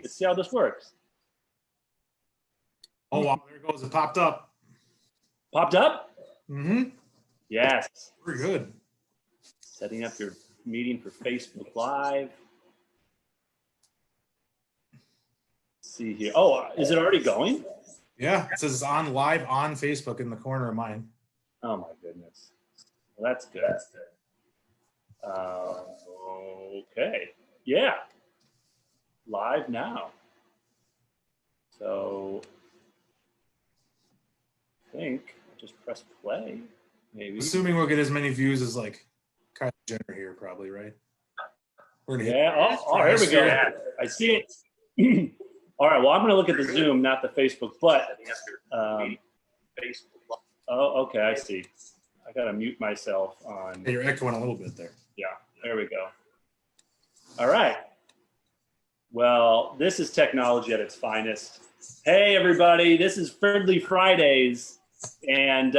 Let's see how this works. Oh, wow, there it goes. It popped up. Popped up? Mm-hmm. Yes. Very good. Setting up your meeting for Facebook Live. Let's see here. Oh, is it already going? Yeah, it says it's on live on Facebook in the corner of mine. Oh my goodness. Well, that's good. Okay. Yeah. Live now. So I think I'll just press play. Maybe. Assuming we'll get as many views as like Kylie Jenner here, probably, right? We're gonna Yeah. Oh, here we go. I see it. All right. Well, I'm going to look at the Zoom, not the Facebook, but. Oh, okay. I see. I got to mute myself on. Hey, you're echoing a little bit there. Yeah. There we go. All right. Well, this is technology at its finest. Hey, everybody. This is Fridley Fridays. And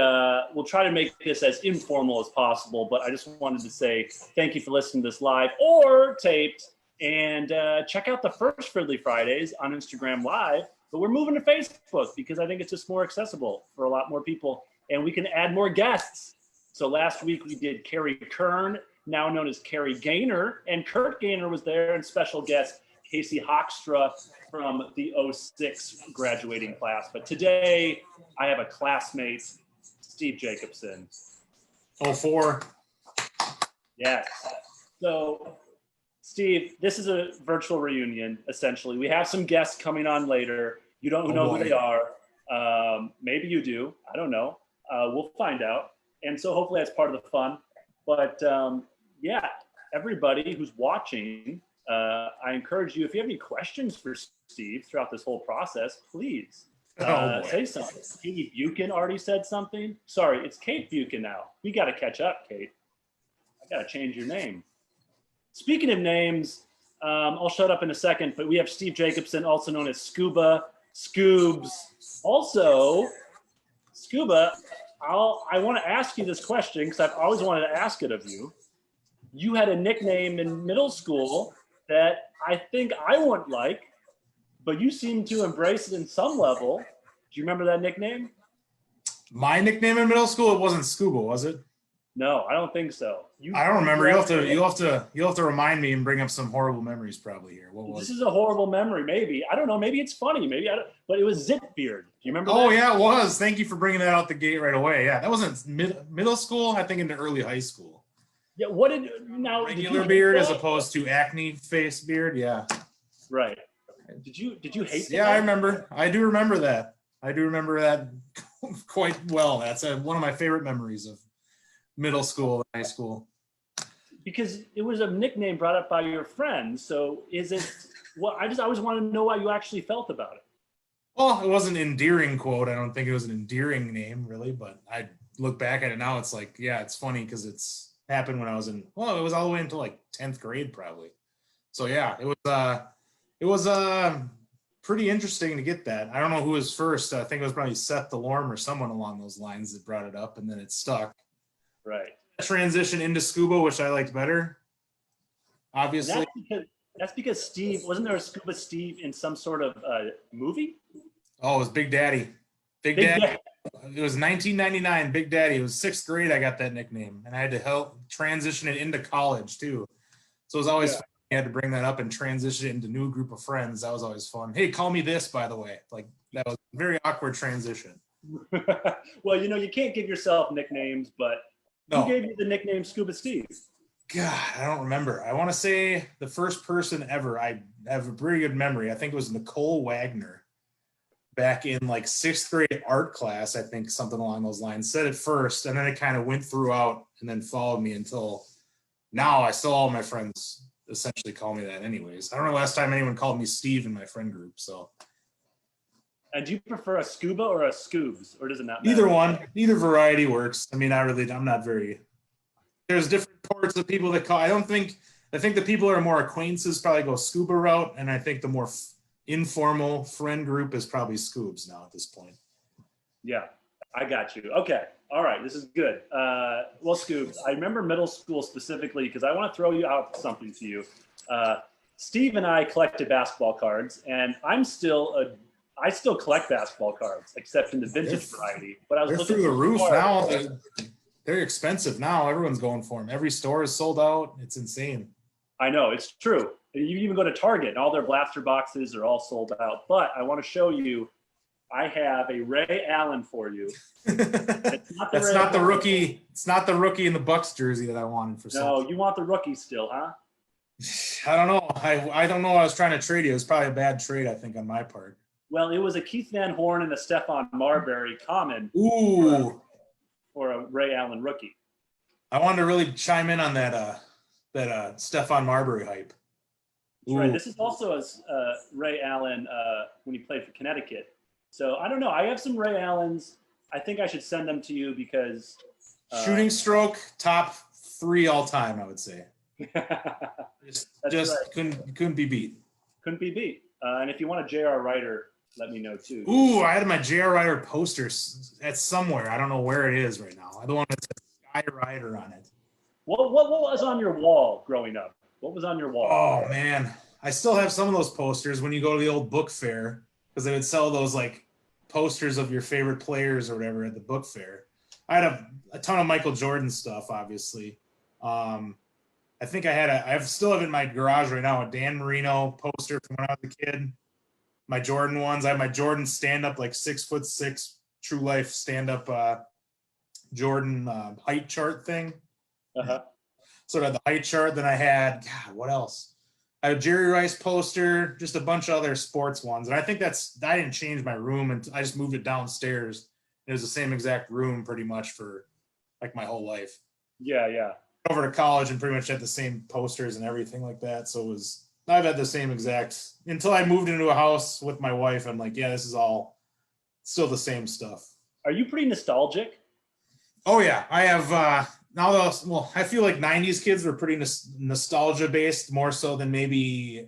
we'll try to make this as informal as possible. But I just wanted to say thank you for listening to this live or taped. And check out the first Fridley Fridays on Instagram Live. But we're moving to Facebook because I think it's just more accessible for a lot more people. And we can add more guests. So last week we did Carrie Kern, now known as Carrie Gaynor. And Kurt Gaynor was there, and special guest Casey Hoekstra from the 06 graduating class. But today I have a classmate, Steve Jacobson. 04. Yes. So Steve, this is a virtual reunion, essentially. We have some guests coming on later. You don't know who they are. Maybe you do. I don't know. We'll find out. And so hopefully that's part of the fun. But yeah, everybody who's watching, I encourage you, if you have any questions for Steve throughout this whole process, please say something. Kate Buchan already said something. Sorry, it's Kate Buchan now. We got to catch up, Kate. I got to change your name. Speaking of names, I'll shut up in a second, but we have Steve Jacobson, also known as Scuba, Scoobs. Also, Scuba, I want to ask you this question because I've always wanted to ask it of you. You had a nickname in middle school that I think I wouldn't like, but you seem to embrace it in some level. Do you remember that nickname? My nickname in middle school, it wasn't Scuba, was it? No, I don't think so. I don't remember. You'll have to remind me and bring up some horrible memories probably here. What was this? Is a horrible memory, maybe. I don't know. Maybe it's funny. Maybe I don't. But it was Zit Beard. Do you remember? Oh that? Yeah, it was. Thank you for bringing that out the gate right away. Yeah, that wasn't middle school. I think into early high school. Yeah. What did now? Regular beard as opposed to acne face beard. Yeah. Right. Did you hate that? Yeah, I remember. I do remember that. Quite well. That's one of my favorite memories of middle school and high school. Because it was a nickname brought up by your friends. So is it? Well, I always want to know how you actually felt about it. Well, it wasn't an endearing quote. I don't think it was an endearing name really, but I look back at it now. It's like, yeah, it's funny because it's happened when I was it was all the way until like 10th grade probably. So yeah, it was pretty interesting to get that. I don't know who was first. I think it was probably Seth DeLorme or someone along those lines that brought it up, and then it stuck. Right. Transition into Scuba, which I liked better. Obviously. That's because Steve, wasn't there a Scuba Steve in some sort of movie? Oh, it was Big Daddy. Big Daddy. It was 1999, Big Daddy. It was 6th grade I got that nickname, and I had to help transition it into college too. So it was always fun. I had to bring that up and transition it into a new group of friends. That was always fun. Hey, call me this, by the way. Like, that was a very awkward transition. Well, you can't give yourself nicknames, but who gave you the nickname Scuba Steve? God, I don't remember. I want to say the first person ever. I have a pretty good memory. I think it was Nicole Wagner back in like 6th grade art class. I think something along those lines. Said it first, and then it kind of went throughout and then followed me until now. I still, all my friends essentially call me that anyways. I don't know last time anyone called me Steve in my friend group. So. And do you prefer a Scuba or a Scoobs, or does it not matter? Either one. Either variety works. I mean, I'm not very. There's different parts of people that call. I think the people that are more acquaintances probably go Scuba route, and I think the more informal friend group is probably Scoobs now at this point. Yeah, I got you. Okay, all right, this is good. Well, Scoobs, I remember middle school specifically because I want to throw you out something to you. Steve and I collected basketball cards, and I still collect basketball cards, except in the vintage variety. But I was They're looking through the roof card. now. They're expensive now. Everyone's going for them. Every store is sold out. It's insane. I know, it's true. You even go to Target, and all their blaster boxes are all sold out. But I want to show you, I have a Ray Allen for you. That's not the rookie. It's not the rookie in the Bucks jersey that I wanted for something. No, you want the rookie still, huh? I don't know. I don't know what I was trying to trade you. It was probably a bad trade, I think, on my part. Well, it was a Keith Van Horn and a Stephon Marbury common. Ooh. Or a Ray Allen rookie. I wanted to really chime in on that Stephon Marbury hype. That's right. This is also a Ray Allen when he played for Connecticut. So I don't know. I have some Ray Allens. I think I should send them to you because shooting stroke top 3 all time, I would say. just right. couldn't be beat. Couldn't be beat. And if you want a J.R. Writer, let me know too. Ooh, I had my J.R. Writer poster at somewhere. I don't know where it is right now. I don't want to Sky Rider on it. What was on your wall growing up? What was on your wall? Oh man, I still have some of those posters when you go to the old book fair, because they would sell those like posters of your favorite players or whatever at the book fair. I had a ton of Michael Jordan stuff, obviously. I think I still have in my garage right now a Dan Marino poster from when I was a kid. My Jordan ones. I have my Jordan stand-up, like 6'6", true life stand-up Jordan height chart thing. Uh-huh. So I had the height chart. Then I had, God, what else? I had a Jerry Rice poster, just a bunch of other sports ones. And I think I didn't change my room, and I just moved it downstairs. It was the same exact room pretty much for like my whole life. Yeah. Over to college and pretty much had the same posters and everything like that. So I've had the same exact until I moved into a house with my wife. I'm like, yeah, this is all still the same stuff. Are you pretty nostalgic? Oh yeah, I have I feel like 90s kids were pretty nostalgia based more so than maybe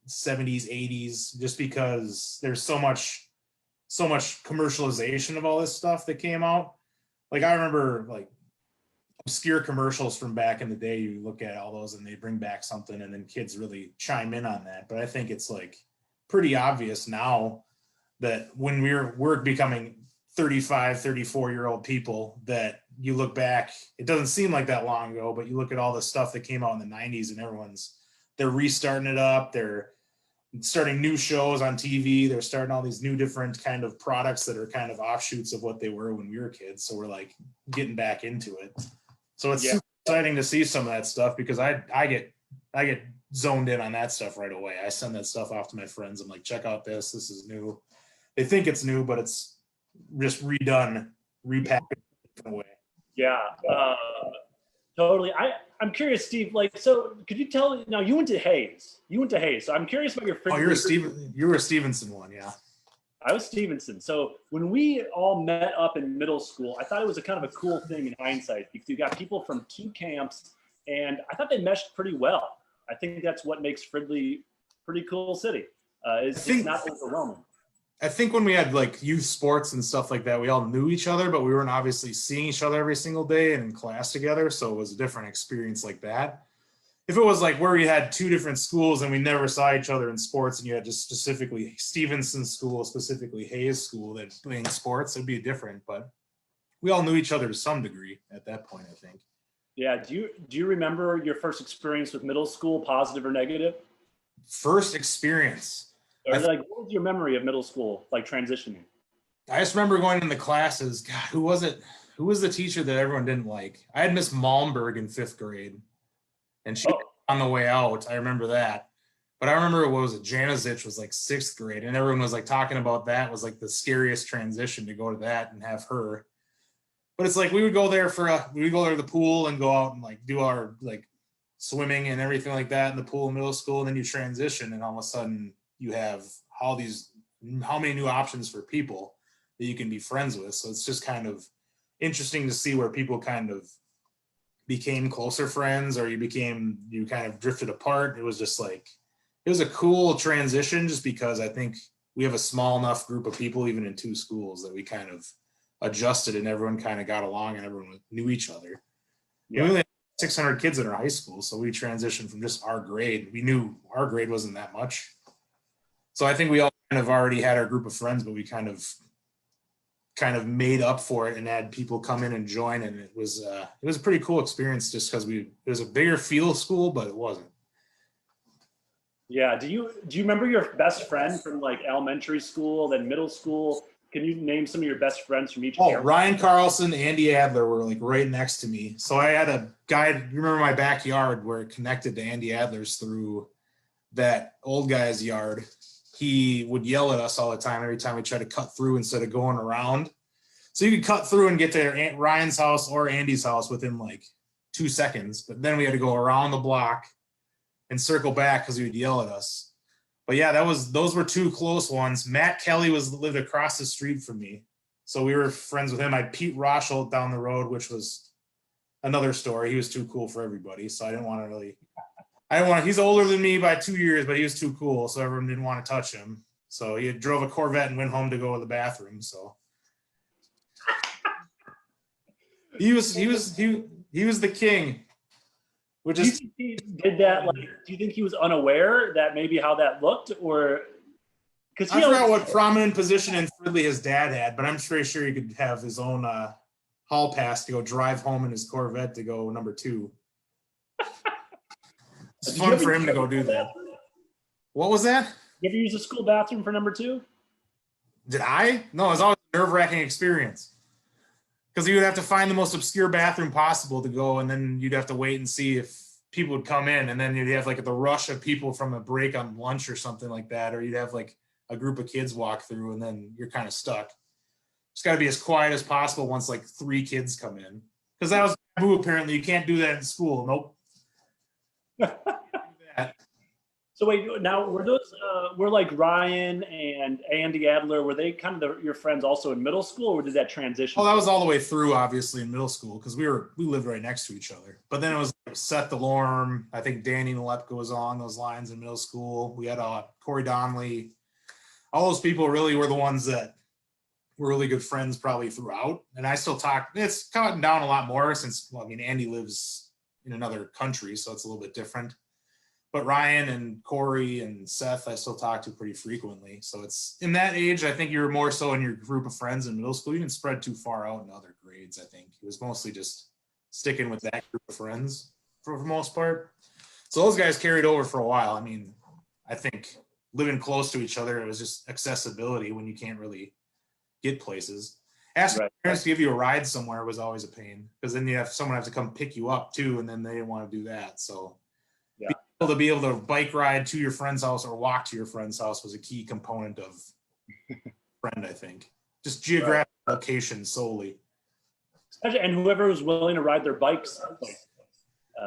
70s, 80s, just because there's so much commercialization of all this stuff that came out. Like I remember like obscure commercials from back in the day. You look at all those and they bring back something and then kids really chime in on that. But I think it's like pretty obvious now that when we're becoming 35, 34-year-old people, that you look back, it doesn't seem like that long ago, but you look at all the stuff that came out in the 90s and they're restarting it up. They're starting new shows on TV. They're starting all these new different kind of products that are kind of offshoots of what they were when we were kids. So we're like getting back into it. So it's super exciting to see some of that stuff because I get zoned in on that stuff right away. I send that stuff off to my friends. I'm like, check out this. This is new. They think it's new, but it's just redone, repackaged a different way. Yeah, totally. I'm curious, Steve. Like, so could you tell? Now you went to Hayes. So I'm curious about your. Oh, you were a Stevenson one, yeah. I was Stevenson. So when we all met up in middle school, I thought it was a kind of a cool thing in hindsight because you got people from 2 camps, and I thought they meshed pretty well. I think that's what makes Fridley pretty cool city. It's not overwhelming. I think when we had like youth sports and stuff like that, we all knew each other, but we weren't obviously seeing each other every single day and in class together. So it was a different experience like that. If it was like where we had 2 different schools and we never saw each other in sports, and you had just specifically Stevenson school, specifically Hayes school that playing sports, it'd be different. But we all knew each other to some degree at that point, I think. Yeah. Do you remember your first experience with middle school, positive or negative? First experience. Or like, what was your memory of middle school, like transitioning? I just remember going in the classes. God, who was it? Who was the teacher that everyone didn't like? I had Miss Malmberg in 5th grade. And she on the way out, I remember that. But I remember what was it? Janicic was like 6th grade, and everyone was like talking about that. It was like the scariest transition to go to that and have her. But it's like we would go there to the pool and go out and like do our like swimming and everything like that in the pool in middle school, and then you transition, and all of a sudden you have how many new options for people that you can be friends with. So it's just kind of interesting to see where people kind of became closer friends, or you kind of drifted apart. It was just like, it was a cool transition just because I think we have a small enough group of people, even in 2 schools, that we kind of adjusted and everyone kind of got along and everyone knew each other. Yeah. We only had 600 kids in our high school, so we transitioned from just our grade. We knew our grade wasn't that much. So I think we all kind of already had our group of friends, but we kind of made up for it and had people come in and join, and it was a pretty cool experience just because it was a bigger field school, but it wasn't. Yeah. Do you remember your best friend from like elementary school, then middle school? Can you name some of your best friends from each era? Ryan Carlson, Andy Adler were like right next to me. So I had a guy, you remember my backyard where it connected to Andy Adler's through that old guy's yard. He would yell at us all the time every time we tried to cut through instead of going around. So you could cut through and get to Aunt Ryan's house or Andy's house within like 2 seconds. But then we had to go around the block and circle back because he would yell at us. But yeah, those were two close ones. Matt Kelly lived across the street from me, so we were friends with him. I had Pete Rochel down the road, which was another story. He was too cool for everybody, so I didn't want to. He's older than me by 2 years, but he was too cool, so everyone didn't want to touch him. So he drove a Corvette and went home to go to the bathroom. So he was the king. Do you think he did that? Like, do you think he was unaware that maybe how that looked, or because I forgot what prominent position in Fridley his dad had, but I'm pretty sure he could have his own hall pass to go drive home in his Corvette to go number 2. It's fun for him to go do that. What was that? You ever use a school bathroom for number 2? Did I? No, it was always a nerve-wracking experience. Because you would have to find the most obscure bathroom possible to go, and then you'd have to wait and see if people would come in, and then you'd have like the rush of people from a break on lunch or something like that, or you'd have like a group of kids walk through, and then you're kind of stuck. It's got to be as quiet as possible once like 3 kids come in, because that was taboo. Apparently, you can't do that in school. Nope. So wait, now were like Ryan and Andy Adler, were they kind of your friends also in middle school, or did that transition? Oh, that was all the way through, obviously, in middle school, because we lived right next to each other. But then it was like Seth DeLorme, I think Danny Nalepka was along those lines in middle school. We had Corey Donnelly. All those people really were the ones that were really good friends probably throughout. And I still talk. It's gotten down a lot more since, Andy lives in another country, so it's a little bit different. But Ryan and Corey and Seth, I still talk to pretty frequently. So it's in that age, I think you were more so in your group of friends in middle school. You didn't spread too far out in other grades, I think. It was mostly just sticking with that group of friends for the most part. So those guys carried over for a while. I think living close to each other, it was just accessibility when you can't really get places. Asking your parents to give you a ride somewhere was always a pain, because then you have someone have to come pick you up too, and then they didn't want to do that. So yeah. To be able to bike ride to your friend's house or walk to your friend's house was a key component of friend, I think. Just geographic location solely. And whoever was willing to ride their bikes.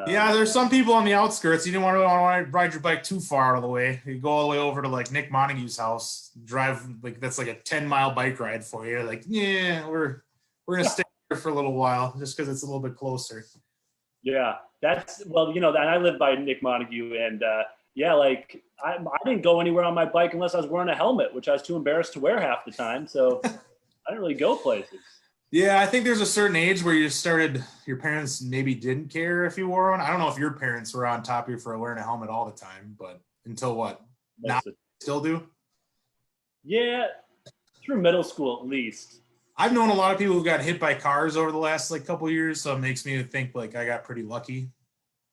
Yeah, there's some people on the outskirts. You didn't want to ride your bike too far out of the way. You go all the way over to like Nick Montague's house, drive that's like a 10-mile bike ride for you. Like, yeah, we're gonna stay here for a little while just because it's a little bit closer. Yeah, and I live by Nick Montague, and I didn't go anywhere on my bike unless I was wearing a helmet, which I was too embarrassed to wear half the time. So I didn't really go places. Yeah, I think there's a certain age where your parents maybe didn't care if you wore one. I don't know if your parents were on top of you for wearing a helmet all the time, but until what? Now still do? Yeah, through middle school at least. I've known a lot of people who got hit by cars over the last couple of years, so it makes me think I got pretty lucky,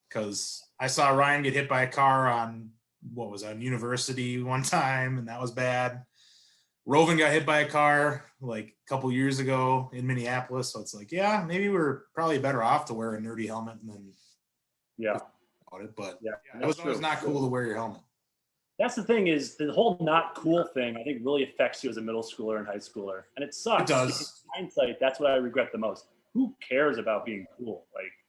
because I saw Ryan get hit by a car on University one time, and that was bad. Rovan got hit by a car a couple years ago in Minneapolis, so it's maybe we're probably better off to wear a nerdy helmet than about it, but it was always not cool to wear your helmet. That's the thing, is the whole not cool thing, I think, really affects you as a middle schooler and high schooler. And it sucks. It does. In hindsight, that's what I regret the most. Who cares about being cool?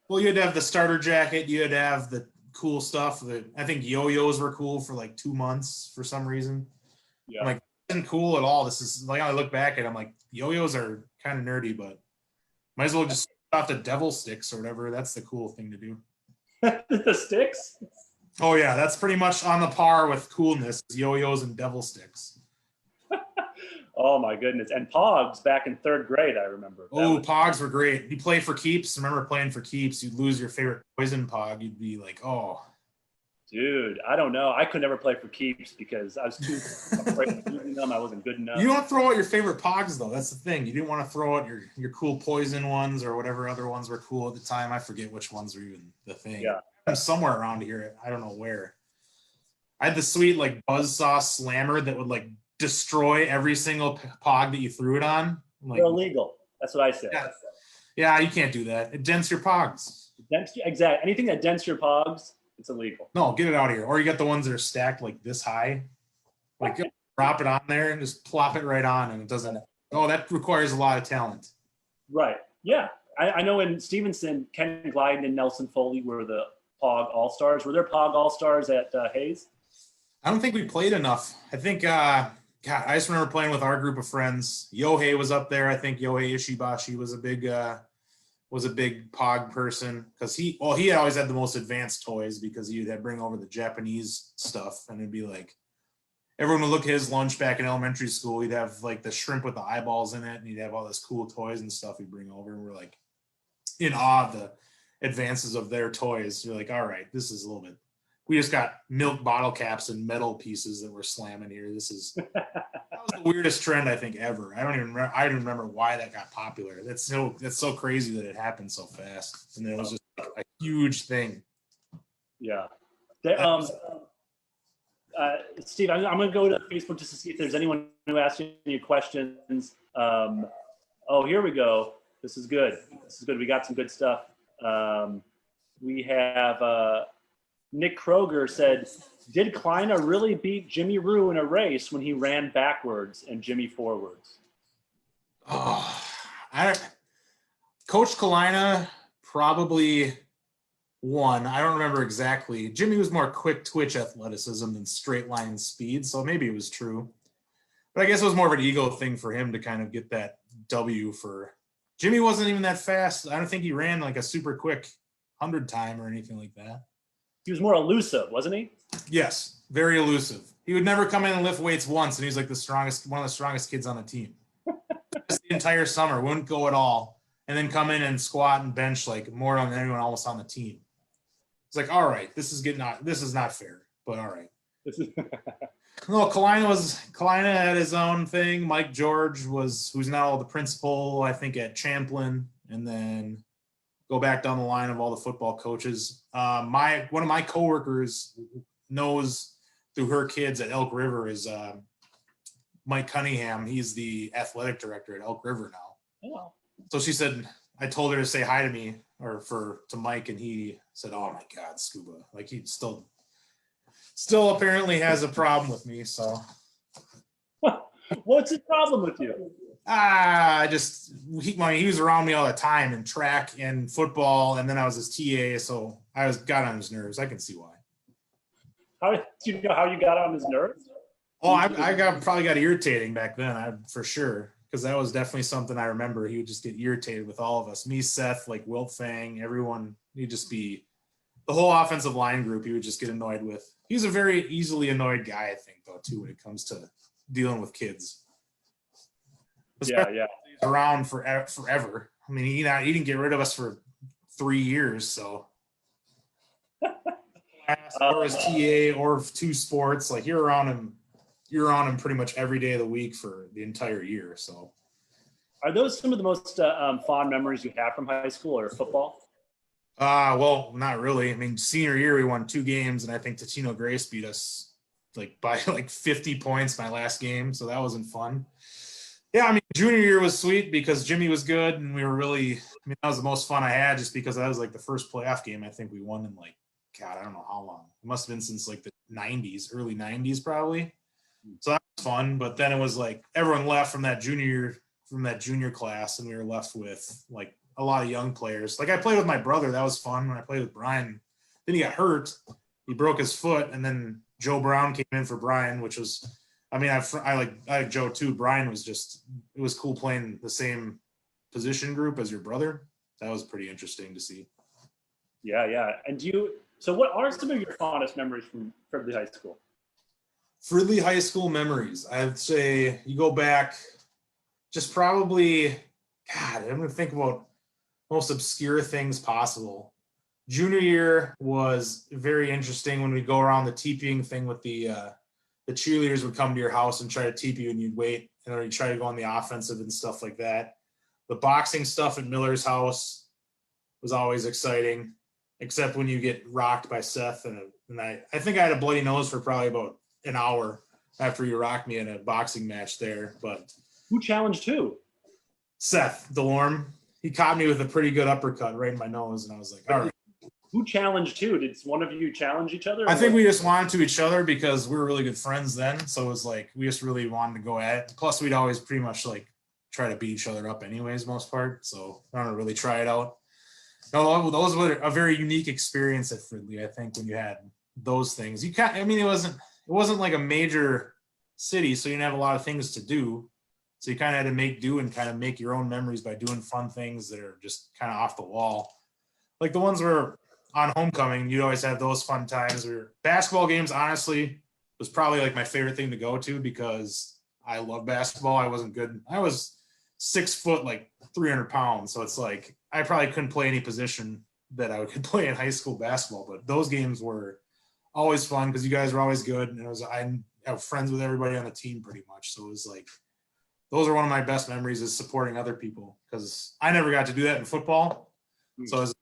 Well, you had to have the starter jacket. You had to have the cool stuff. I think yo-yos were cool for 2 months for some reason. Yeah. This isn't cool at all. This is I look back at it, I'm yo-yos are kind of nerdy, but might as well just off the devil sticks or whatever. That's the cool thing to do. The sticks? Oh yeah, that's pretty much on the par with coolness, yo-yos and devil sticks. Oh my goodness. And Pogs back in 3rd grade, I remember. Pogs were great. You play for keeps. Remember playing for keeps? You'd lose your favorite poison Pog. You'd be like, oh. Dude, I don't know. I could never play for keeps because I was too afraid of losing them. I wasn't good enough. You don't throw out your favorite Pogs, though. That's the thing. You didn't want to throw out your cool poison ones or whatever other ones were cool at the time. I forget which ones were even the thing. Yeah. I'm somewhere around here. I don't know where. I had the sweet like buzzsaw slammer that would like destroy every single Pog that you threw it on. Like, they're illegal. That's what I said. Yeah, you can't do that. It dents your Pogs. Exactly. Anything that dents your Pogs, it's illegal. No, get it out of here. Or you got the ones that are stacked like this high. Like drop it on there and just plop it right on, and it doesn't. Oh, that requires a lot of talent. Right. Yeah. I know in Stevenson, Ken Glyden and Nelson Foley were the Pog All-Stars. Were there Pog All-Stars at Hayes? I don't think we played enough. I think, God, I just remember playing with our group of friends. Yohei was up there. I think Yohei Ishibashi was a big Pog person because he had always had the most advanced toys because he'd bring over the Japanese stuff, and it'd be like everyone would look at his lunch back in elementary school. He'd have like the shrimp with the eyeballs in it, and he'd have all this cool toys and stuff he'd bring over, and we're like in awe of the advances of their toys. You're like, all right, this is a little bit. We just got milk bottle caps and metal pieces that we're slamming here. That was the weirdest trend I think ever. I don't even remember why that got popular. That's so crazy that it happened so fast, and it was just a huge thing. Yeah. Steve, I'm going to go to Facebook just to see if there's anyone who asked any questions. Here we go. This is good. We got some good stuff. We have Nick Kroger said, did Kleina really beat Jimmy Rue in a race when he ran backwards and Jimmy forwards? Coach Kleina probably won. I don't remember exactly. Jimmy was more quick twitch athleticism than straight line speed, so maybe it was true. But I guess it was more of an ego thing for him to kind of get that W for Jimmy wasn't even that fast. I don't think he ran like a super quick 100 time or anything like that. He was more elusive, wasn't he? Yes, very elusive. He would never come in and lift weights once, and he's like one of the strongest kids on the team. The entire summer, wouldn't go at all, and then come in and squat and bench like more than anyone else on the team. It's like, all right, this is not fair, but all right. No, Kleina had his own thing. Mike George who's now the principal, I think, at Champlin, and then go back down the line of all the football coaches. One of my coworkers knows through her kids at Elk River is Mike Cunningham. He's the athletic director at Elk River now. Oh. So she said, I told her to say hi to me to Mike, and he said, "Oh my God, Scuba!" Like he still apparently has a problem with me. So, what's his problem with you? He was around me all the time in track and football, and then I was his TA, so I got on his nerves. I can see why. How do you know how you got on his nerves? Oh, I probably got irritating back then, for sure, because that was definitely something I remember. He would just get irritated with all of us, me, Seth, like Wilt Fang, everyone. He'd just be the whole offensive line group. He would just get annoyed with. He's a very easily annoyed guy, I think, though, too, when it comes to dealing with kids. Yeah. He's around forever. I mean, he didn't get rid of us for 3 years, so. Or his TA or 2 sports, like you're around him pretty much every day of the week for the entire year. So, are those some of the most fond memories you have from high school or football? Well, not really. I mean, senior year we won 2 games, and I think Totino Grace beat us by 50 points my last game, so that wasn't fun. Yeah, I mean, junior year was sweet because Jimmy was good, and we were really. I mean, that was the most fun I had, just because that was like the first playoff game I think we won in God, I don't know how long. It must have been since like the 90s, early 90s probably. So that was fun. But then it was like everyone left from that junior class, and we were left with like a lot of young players. Like I played with my brother. That was fun. When I played with Brian, then he got hurt. He broke his foot, and then Joe Brown came in for Brian, which was, I mean, I like Joe too. Brian was it was cool playing the same position group as your brother. That was pretty interesting to see. Yeah. And so what are some of your fondest memories from Fridley High School? Fridley High School memories. I'd say you go back just probably, God, I'm going to think about most obscure things possible. Junior year was very interesting when we go around the teepeeing thing with the cheerleaders would come to your house and try to teep you and you'd wait and then you'd try to go on the offensive and stuff like that. The boxing stuff at Miller's house was always exciting, except when you get rocked by Seth. And I think I had a bloody nose for probably about an hour after you rocked me in a boxing match there. But Who challenged who? Seth Delorme, he caught me with a pretty good uppercut right in my nose. And I was like, all right. Who challenged who? Did one of you challenge each other? I think we just wanted to each other because we were really good friends then. So it was like, we just really wanted to go at it. Plus we'd always pretty much like try to beat each other up anyways, most part. So I don't really try it out. No, those were a very unique experience at Fridley, I think, when you had those things. You can't, I mean, it wasn't like a major city, so you didn't have a lot of things to do. So you kind of had to make do and kind of make your own memories by doing fun things that are just kind of off the wall. Like the ones where on homecoming, you'd always have those fun times where basketball games, honestly, was probably like my favorite thing to go to because I love basketball. I wasn't good. I was 6 foot, like 300 pounds. So it's like, I probably couldn't play any position that I could play in high school basketball, but those games were always fun because you guys were always good. And I have friends with everybody on the team pretty much. So it was like, those are one of my best memories is supporting other people because I never got to do that in football. So as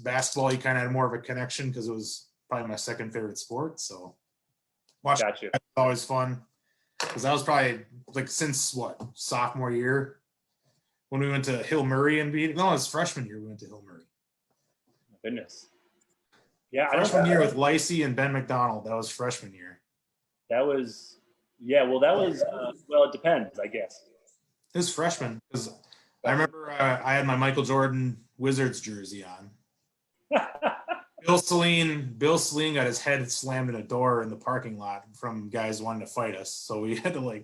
basketball, you kind of had more of a connection because it was probably my second favorite sport. So watching was always fun because that was probably like since sophomore year when we went to Hill Murray and beat. No, it was freshman year we went to Hill Murray. Oh, goodness. Yeah, freshman year with Lacey and Ben McDonald. That was freshman year. That was it depends, I guess. It was freshman because I remember I had my Michael Jordan Wizards jersey on. Bill Celine got his head slammed in a door in the parking lot from guys wanting to fight us. So we had to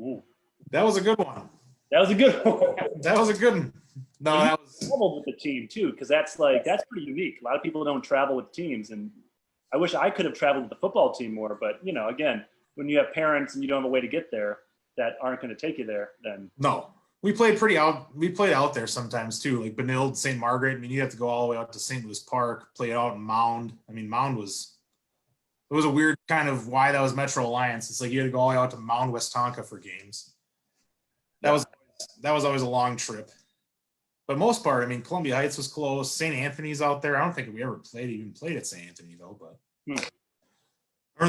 Ooh. That was a good one. That was a good one. That was a good one. No, that was traveled with the team too, because that's pretty unique. A lot of people don't travel with teams, and I wish I could have traveled with the football team more. But again, when you have parents and you don't have a way to get there that aren't going to take you there, then no. We played out there sometimes too, like Benilde, St. Margaret. I mean, you have to go all the way out to St. Louis Park, play it out in Mound. I mean, Mound was a weird kind of why that was Metro Alliance. It's like you had to go all the way out to Mound, Westonka for games. That was always a long trip. But most part, I mean, Columbia Heights was close. St. Anthony's out there. I don't think we ever played at St. Anthony though, but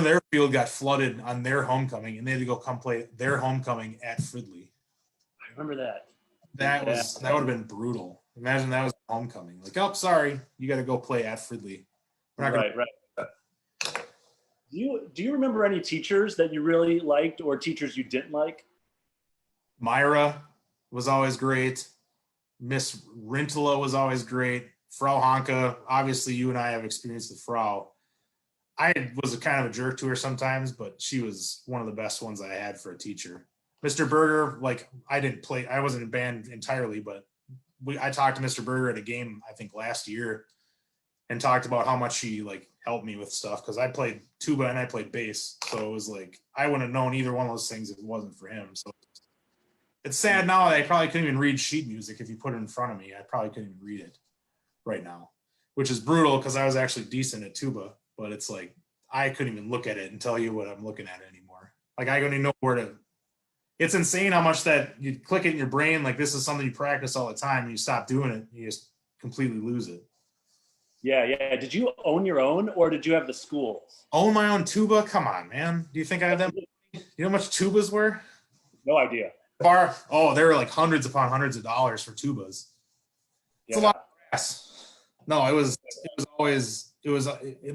their field got flooded on their homecoming and they had to go come play their homecoming at Fridley. I remember that. That would have been brutal. Imagine that was homecoming. Like, oh, sorry, you got to go play at Fridley. Right. Do you remember any teachers that you really liked or teachers you didn't like? Myra was always great. Miss Rintala was always great. Frau Honka, obviously you and I have experienced the Frau. I was a kind of a jerk to her sometimes, but she was one of the best ones I had for a teacher. Mr. Berger, I wasn't in band entirely, but I talked to Mr. Berger at a game, I think last year, and talked about how much he helped me with stuff because I played tuba and I played bass. So it was like, I wouldn't have known either one of those things if it wasn't for him. So it's sad now that I probably couldn't even read sheet music. If you put it in front of me, I probably couldn't even read it right now, which is brutal because I was actually decent at tuba, but it's like, I couldn't even look at it and tell you what I'm looking at anymore. Like I don't even know where to. It's insane how much that you click it in your brain. Like this is something you practice all the time and you stop doing it. You just completely lose it. Yeah. Did you own your own or did you have the schools? Own my own tuba? Come on, man. Do you think I have them? You know how much tubas were? No idea. They were like hundreds upon hundreds of dollars for tubas. It's a lot of grass. No, they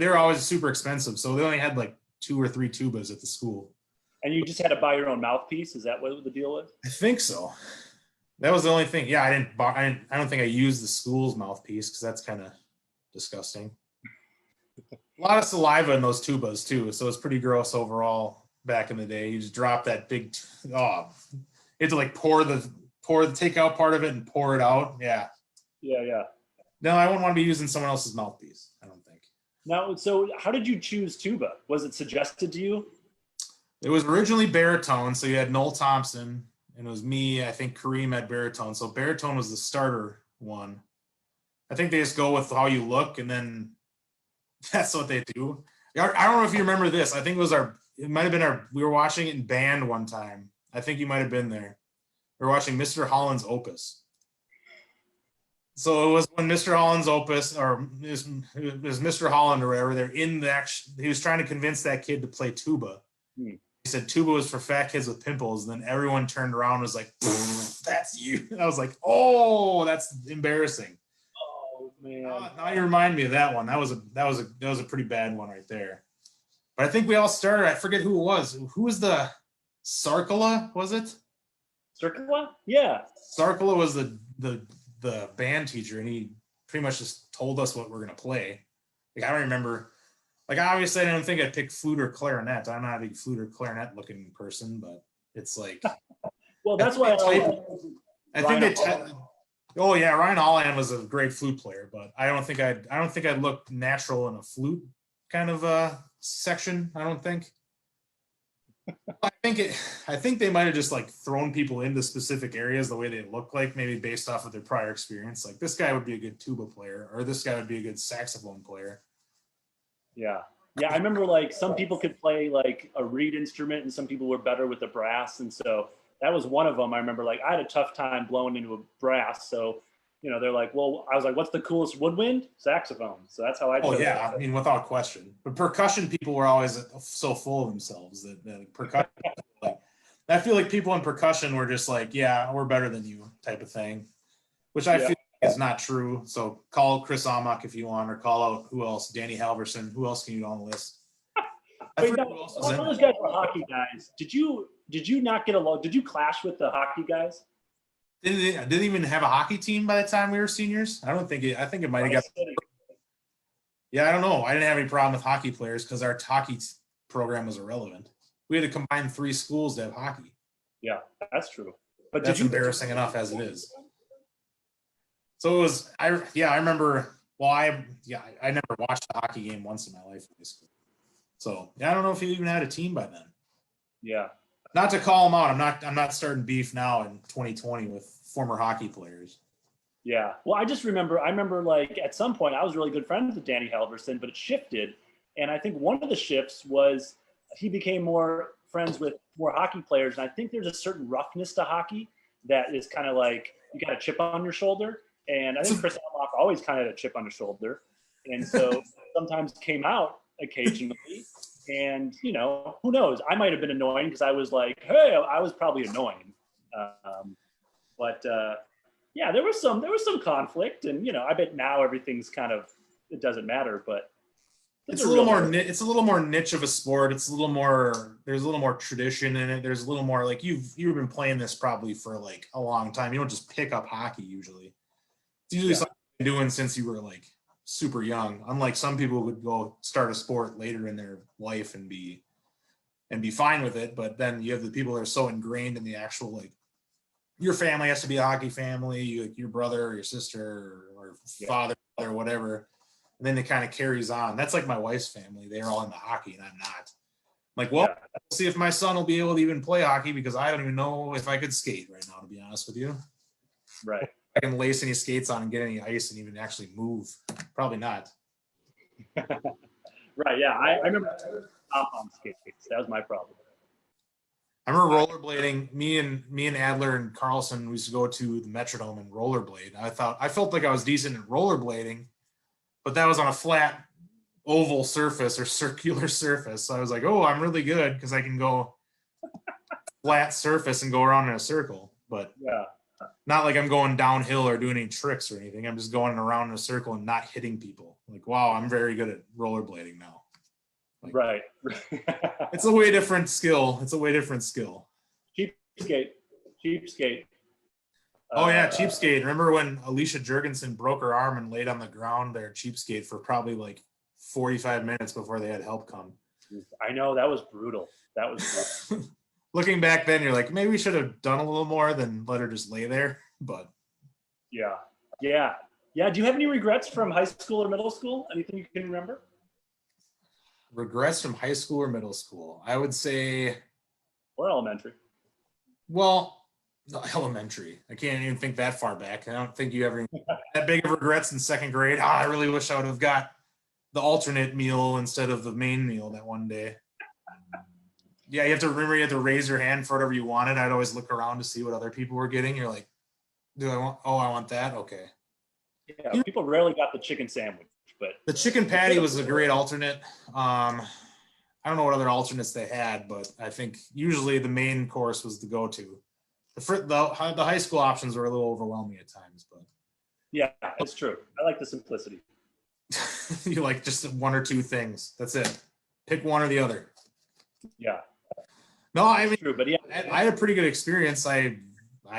were always super expensive. So they only had like 2 or 3 tubas at the school. And you just had to buy your own mouthpiece? Is that what the deal was? I think so. That was the only thing. Yeah, I don't think I used the school's mouthpiece because that's kind of disgusting. A lot of saliva in those tubas too, so it's pretty gross overall. Back in the day, you just drop that big. You had to pour the take out part of it and pour it out. Yeah. Yeah. No, I wouldn't want to be using someone else's mouthpiece. I don't think. Now, so how did you choose tuba? Was it suggested to you? It was originally baritone, so you had Noel Thompson, and it was me. I think Kareem had baritone, so baritone was the starter one. I think they just go with how you look, and then that's what they do. I don't know if you remember this. I think it might have been we were watching it in band one time. I think you might have been there. We were watching Mr. Holland's Opus. So it was when Mr. Holland's Opus, or it was Mr. Holland or whatever, they're in the action. He was trying to convince that kid to play tuba. He said tuba was for fat kids with pimples. And then everyone turned around and was like, that's you. And I was like, oh, that's embarrassing. Oh man. Now you remind me of that one. That was a pretty bad one right there. But I think we all started. I forget who it was. Who was the Sarkola? Was it? Sarkola? Yeah. Sarkola was the band teacher, and he pretty much just told us what we're gonna play. Like I don't remember. Like obviously, I don't think I'd pick flute or clarinet. I'm not a big flute or clarinet looking person, but it's like. Well, that's why I think they. Oh yeah, Ryan Holland was a great flute player, but I don't think I'd look natural in a flute kind of section. I don't think. I think they might have just like thrown people into specific areas the way they look like, maybe based off of their prior experience. Like this guy would be a good tuba player, or this guy would be a good saxophone player. Yeah. Yeah, I remember like some people could play like a reed instrument and some people were better with the brass. And so that was one of them. I remember like I had a tough time blowing into a brass. So, they're like, well, I was like, what's the coolest woodwind? Saxophone. So that's how I Oh yeah, I mean, without question. But percussion people were always so full of themselves that percussion, like, I feel like people in percussion were just like, yeah, we're better than you type of thing, which I feel is not true. So call Chris Amok if you want, or call out who else, Danny Halverson. Who else can you on the list? Wait, no, all those guys were hockey guys. Did you not get along? Did you clash with the hockey guys? Didn't even have a hockey team by the time we were seniors. I think it might have got. Yeah, I don't know. I didn't have any problem with hockey players because our hockey program was irrelevant. We had to combine 3 schools to have hockey. Yeah, that's true. But that's embarrassing enough as it is. So it was. I remember. Well, I never watched a hockey game once in my life in high school. So I don't know if you even had a team by then. Yeah. Not to call them out. I'm not starting beef now in 2020 with former hockey players. Yeah. Well, I remember like at some point I was really good friends with Danny Halverson, but it shifted. And I think one of the shifts was he became more friends with more hockey players. And I think there's a certain roughness to hockey that is kind of like you got a chip on your shoulder. And I think Chris Amok always kind of had a chip on his shoulder. And so sometimes came out occasionally. And, who knows? I might have been annoying because I was like, hey, I was probably annoying. Yeah, there was some conflict. And, I bet now everything's it doesn't matter. But it's a little more niche of a sport. There's a little more tradition in it. There's a little more like you've been playing this probably for like a long time. You don't just pick up hockey usually. It's usually something you've been doing since you were like super young, unlike some people would go start a sport later in their life and be fine with it. But then you have the people that are so ingrained in the actual, like, your family has to be a hockey family, like your brother or your sister or father or whatever, and then it kind of carries on. That's like my wife's family. They're all into hockey and I'm not. I'm like, well, we'll see if my son will be able to even play hockey because I don't even know if I could skate right now, to be honest with you. Right. I can lace any skates on and get any ice and even actually move. Probably not. Right. Yeah. I remember on skates. That was my problem. I remember rollerblading. Me and Adler and Carlson, we used to go to the Metrodome and rollerblade. I felt like I was decent at rollerblading, but that was on a flat oval surface or circular surface. So I was like, oh, I'm really good because I can go flat surface and go around in a circle. But not like I'm going downhill or doing any tricks or anything. I'm just going around in a circle and not hitting people. Like, wow, I'm very good at rollerblading now. Like, right. It's a way different skill. Cheapskate. Oh yeah, cheapskate. Remember when Alicia Jurgensen broke her arm and laid on the ground there, cheapskate, for probably like 45 minutes before they had help come? I know, that was brutal. Looking back then, you're like, maybe we should have done a little more than let her just lay there. But yeah. Do you have any regrets from high school or middle school? Anything you can remember? Regrets from high school or middle school? I would say, Or elementary. well, elementary. I can't even think that far back. I don't think you ever that big of regrets in second grade. I really wish I would have got the alternate meal instead of the main meal that one day. Yeah, you have to remember you have to raise your hand for whatever you wanted. I'd always look around to see what other people were getting. You're like, do I want? Oh, I want that. Okay. Yeah, people rarely got the chicken sandwich, but The chicken patty was a great alternate. I don't know what other alternates they had, but I think usually the main course was the go-to. The high school options were a little overwhelming at times, but yeah, it's true. I like the simplicity. you like just one or two things. That's it. Pick one or the other. Yeah. No, I mean, True, but yeah, I had a pretty good experience. I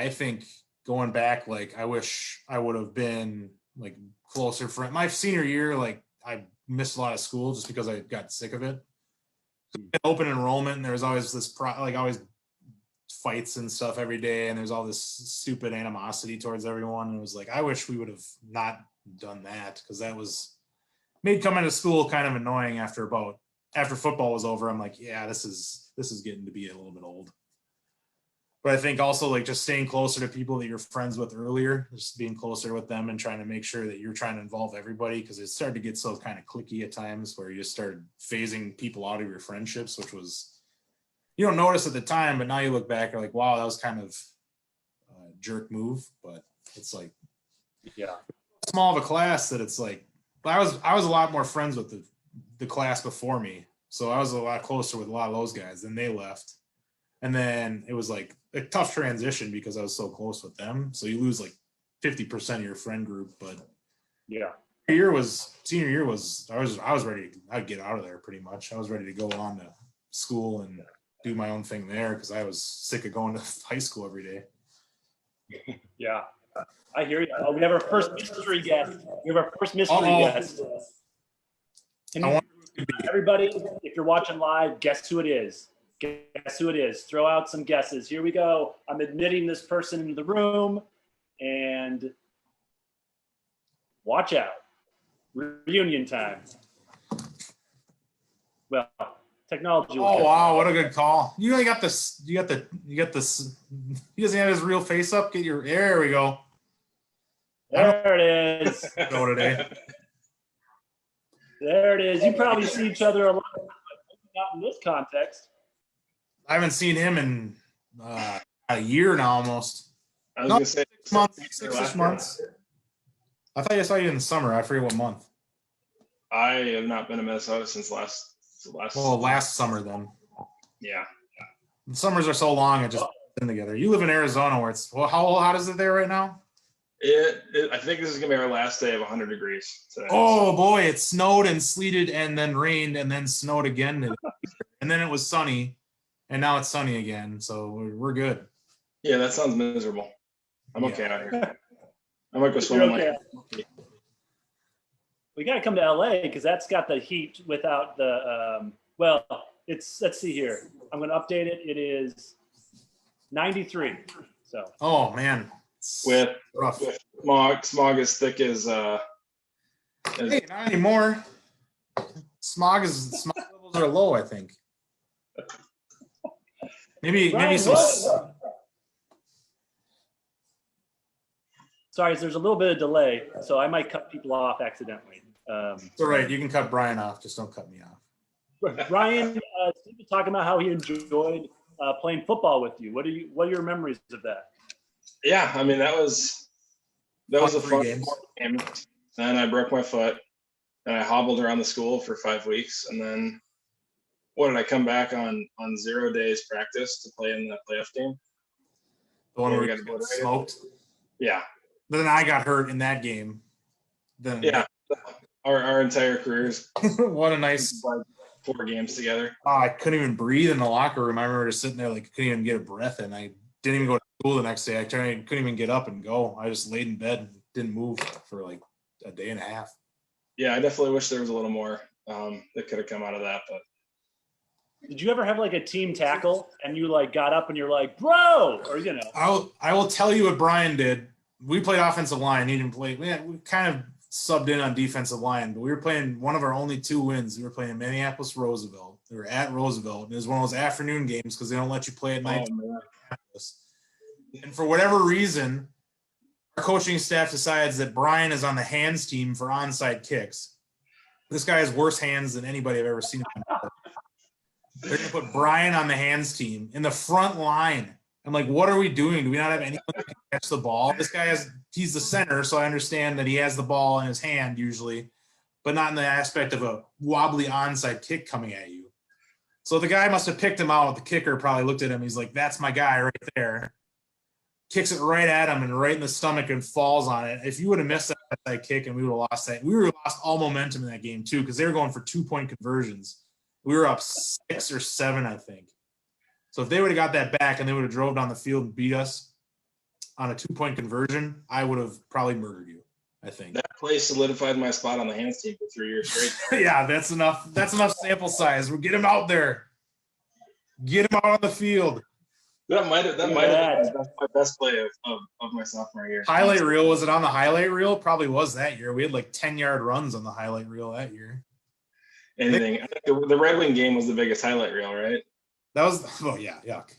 think going back, like I wish I would have been like closer friend. My senior year, like I missed a lot of school just because I got sick of it. Open enrollment, and there was always this always fights and stuff every day, and there's all this stupid animosity towards everyone. And it was like I wish we would have not done that, because that was made coming to school kind of annoying after football was over. I'm like, yeah, this is getting to be a little bit old. But I think also like just staying closer to people that you're friends with earlier, just being closer with them and trying to make sure that you're trying to involve everybody, because it started to get so kind of cliquey at times where you just started phasing people out of your friendships, which was, you don't notice at the time, but now you look back, you're like, wow, that was kind of a jerk move. But it's like, yeah, small of a class that it's like, I was a lot more friends with the class before me. So I was a lot closer with a lot of those guys. Then they left. And then it was like a tough transition because I was so close with them. So you lose like 50% of your friend group. But yeah, senior year was I was ready. I'd get out of there pretty much. I was ready to go on to school and do my own thing there because I was sick of going to high school every day. yeah. I hear you. Oh, we have our first mystery guest. We have our first mystery guest. Everybody, if you're watching live, guess who it is. Guess who it is. Throw out some guesses. Here we go. I'm admitting this person into the room, and watch out. Reunion time. Well, technology. Oh wow, what a good call! You only got this. You got this. He doesn't have his real face up. There we go. There it is. Go today. There it is. You probably see each other a lot, but not in this context. I haven't seen him in a year now, almost. I was gonna say 6 months, 6 months. I thought I saw you in the summer. I forget what month. I have not been to Minnesota since last. Well, last summer then. Yeah. The summers are so long; it just been together. You live in Arizona, where it's how hot is it there right now? I think this is gonna be our last day of 100 degrees today. Oh boy, it snowed and sleeted and then rained and then snowed again, and then it was sunny, and now it's sunny again. So we're good. Yeah, that sounds miserable. I'm okay out here. I might go You're swimming. okay. We got to come to LA because that's got the heat without the. Well, let's see here. I'm going to update it. It is 93. So. Oh man. With smog as thick as hey, not anymore. Smog levels are low, I think. Maybe some. Sorry, there's a little bit of delay, so I might cut people off accidentally. It's all right. You can cut Brian off. Just don't cut me off. Brian, Steve was talking about how he enjoyed playing football with you. What are your memories of that? Yeah, I mean that was a fun game. Then I broke my foot, and I hobbled around the school for 5 weeks, and then what did I come back on 0 days practice to play in the playoff game? The one where we got smoked. Yeah. Then I got hurt in that game. Then yeah, our entire careers. What a nice 4 games together. I couldn't even breathe in the locker room. I remember just sitting there like couldn't even get a breath, and I didn't even go to school the next day. Couldn't even get up and go. I just laid in bed and didn't move for like a day and a half. Yeah, I definitely wish there was a little more that could have come out of that. But did you ever have like a team tackle and you like got up and you're like, bro, or I will tell you what Brian did. We played offensive line. He didn't play. We kind of subbed in on defensive line, but we were playing one of our only 2 wins. We were playing Minneapolis Roosevelt. We were at Roosevelt, and it was one of those afternoon games because they don't let you play at night. And for whatever reason, our coaching staff decides that Brian is on the hands team for onside kicks. This guy has worse hands than anybody I've ever seen. They're going to put Brian on the hands team in the front line. I'm like, what are we doing? Do we not have anyone who can catch the ball? This guy he's the center, so I understand that he has the ball in his hand usually, but not in the aspect of a wobbly onside kick coming at you. So the guy must have picked him out. The kicker probably looked at him. He's like, that's my guy right there. Kicks it right at him and right in the stomach and falls on it. If you would have missed that kick and we would have lost that, we would have lost all momentum in that game too because they were going for 2-point conversions. We were up 6 or 7, I think. So if they would have got that back and they would have drove down the field and beat us on a 2-point conversion, I would have probably murdered you, I think. That play solidified my spot on the hands team for 3 years straight. Yeah, that's enough. That's enough sample size. We'll get him out there. Get him out on the field. That might have been my best play of my sophomore year. Highlight reel, was it on the highlight reel? Probably was that year. We had like 10-yard runs on the highlight reel that year. Anything. I think the Red Wing game was the biggest highlight reel, right? That was, oh yeah, yuck.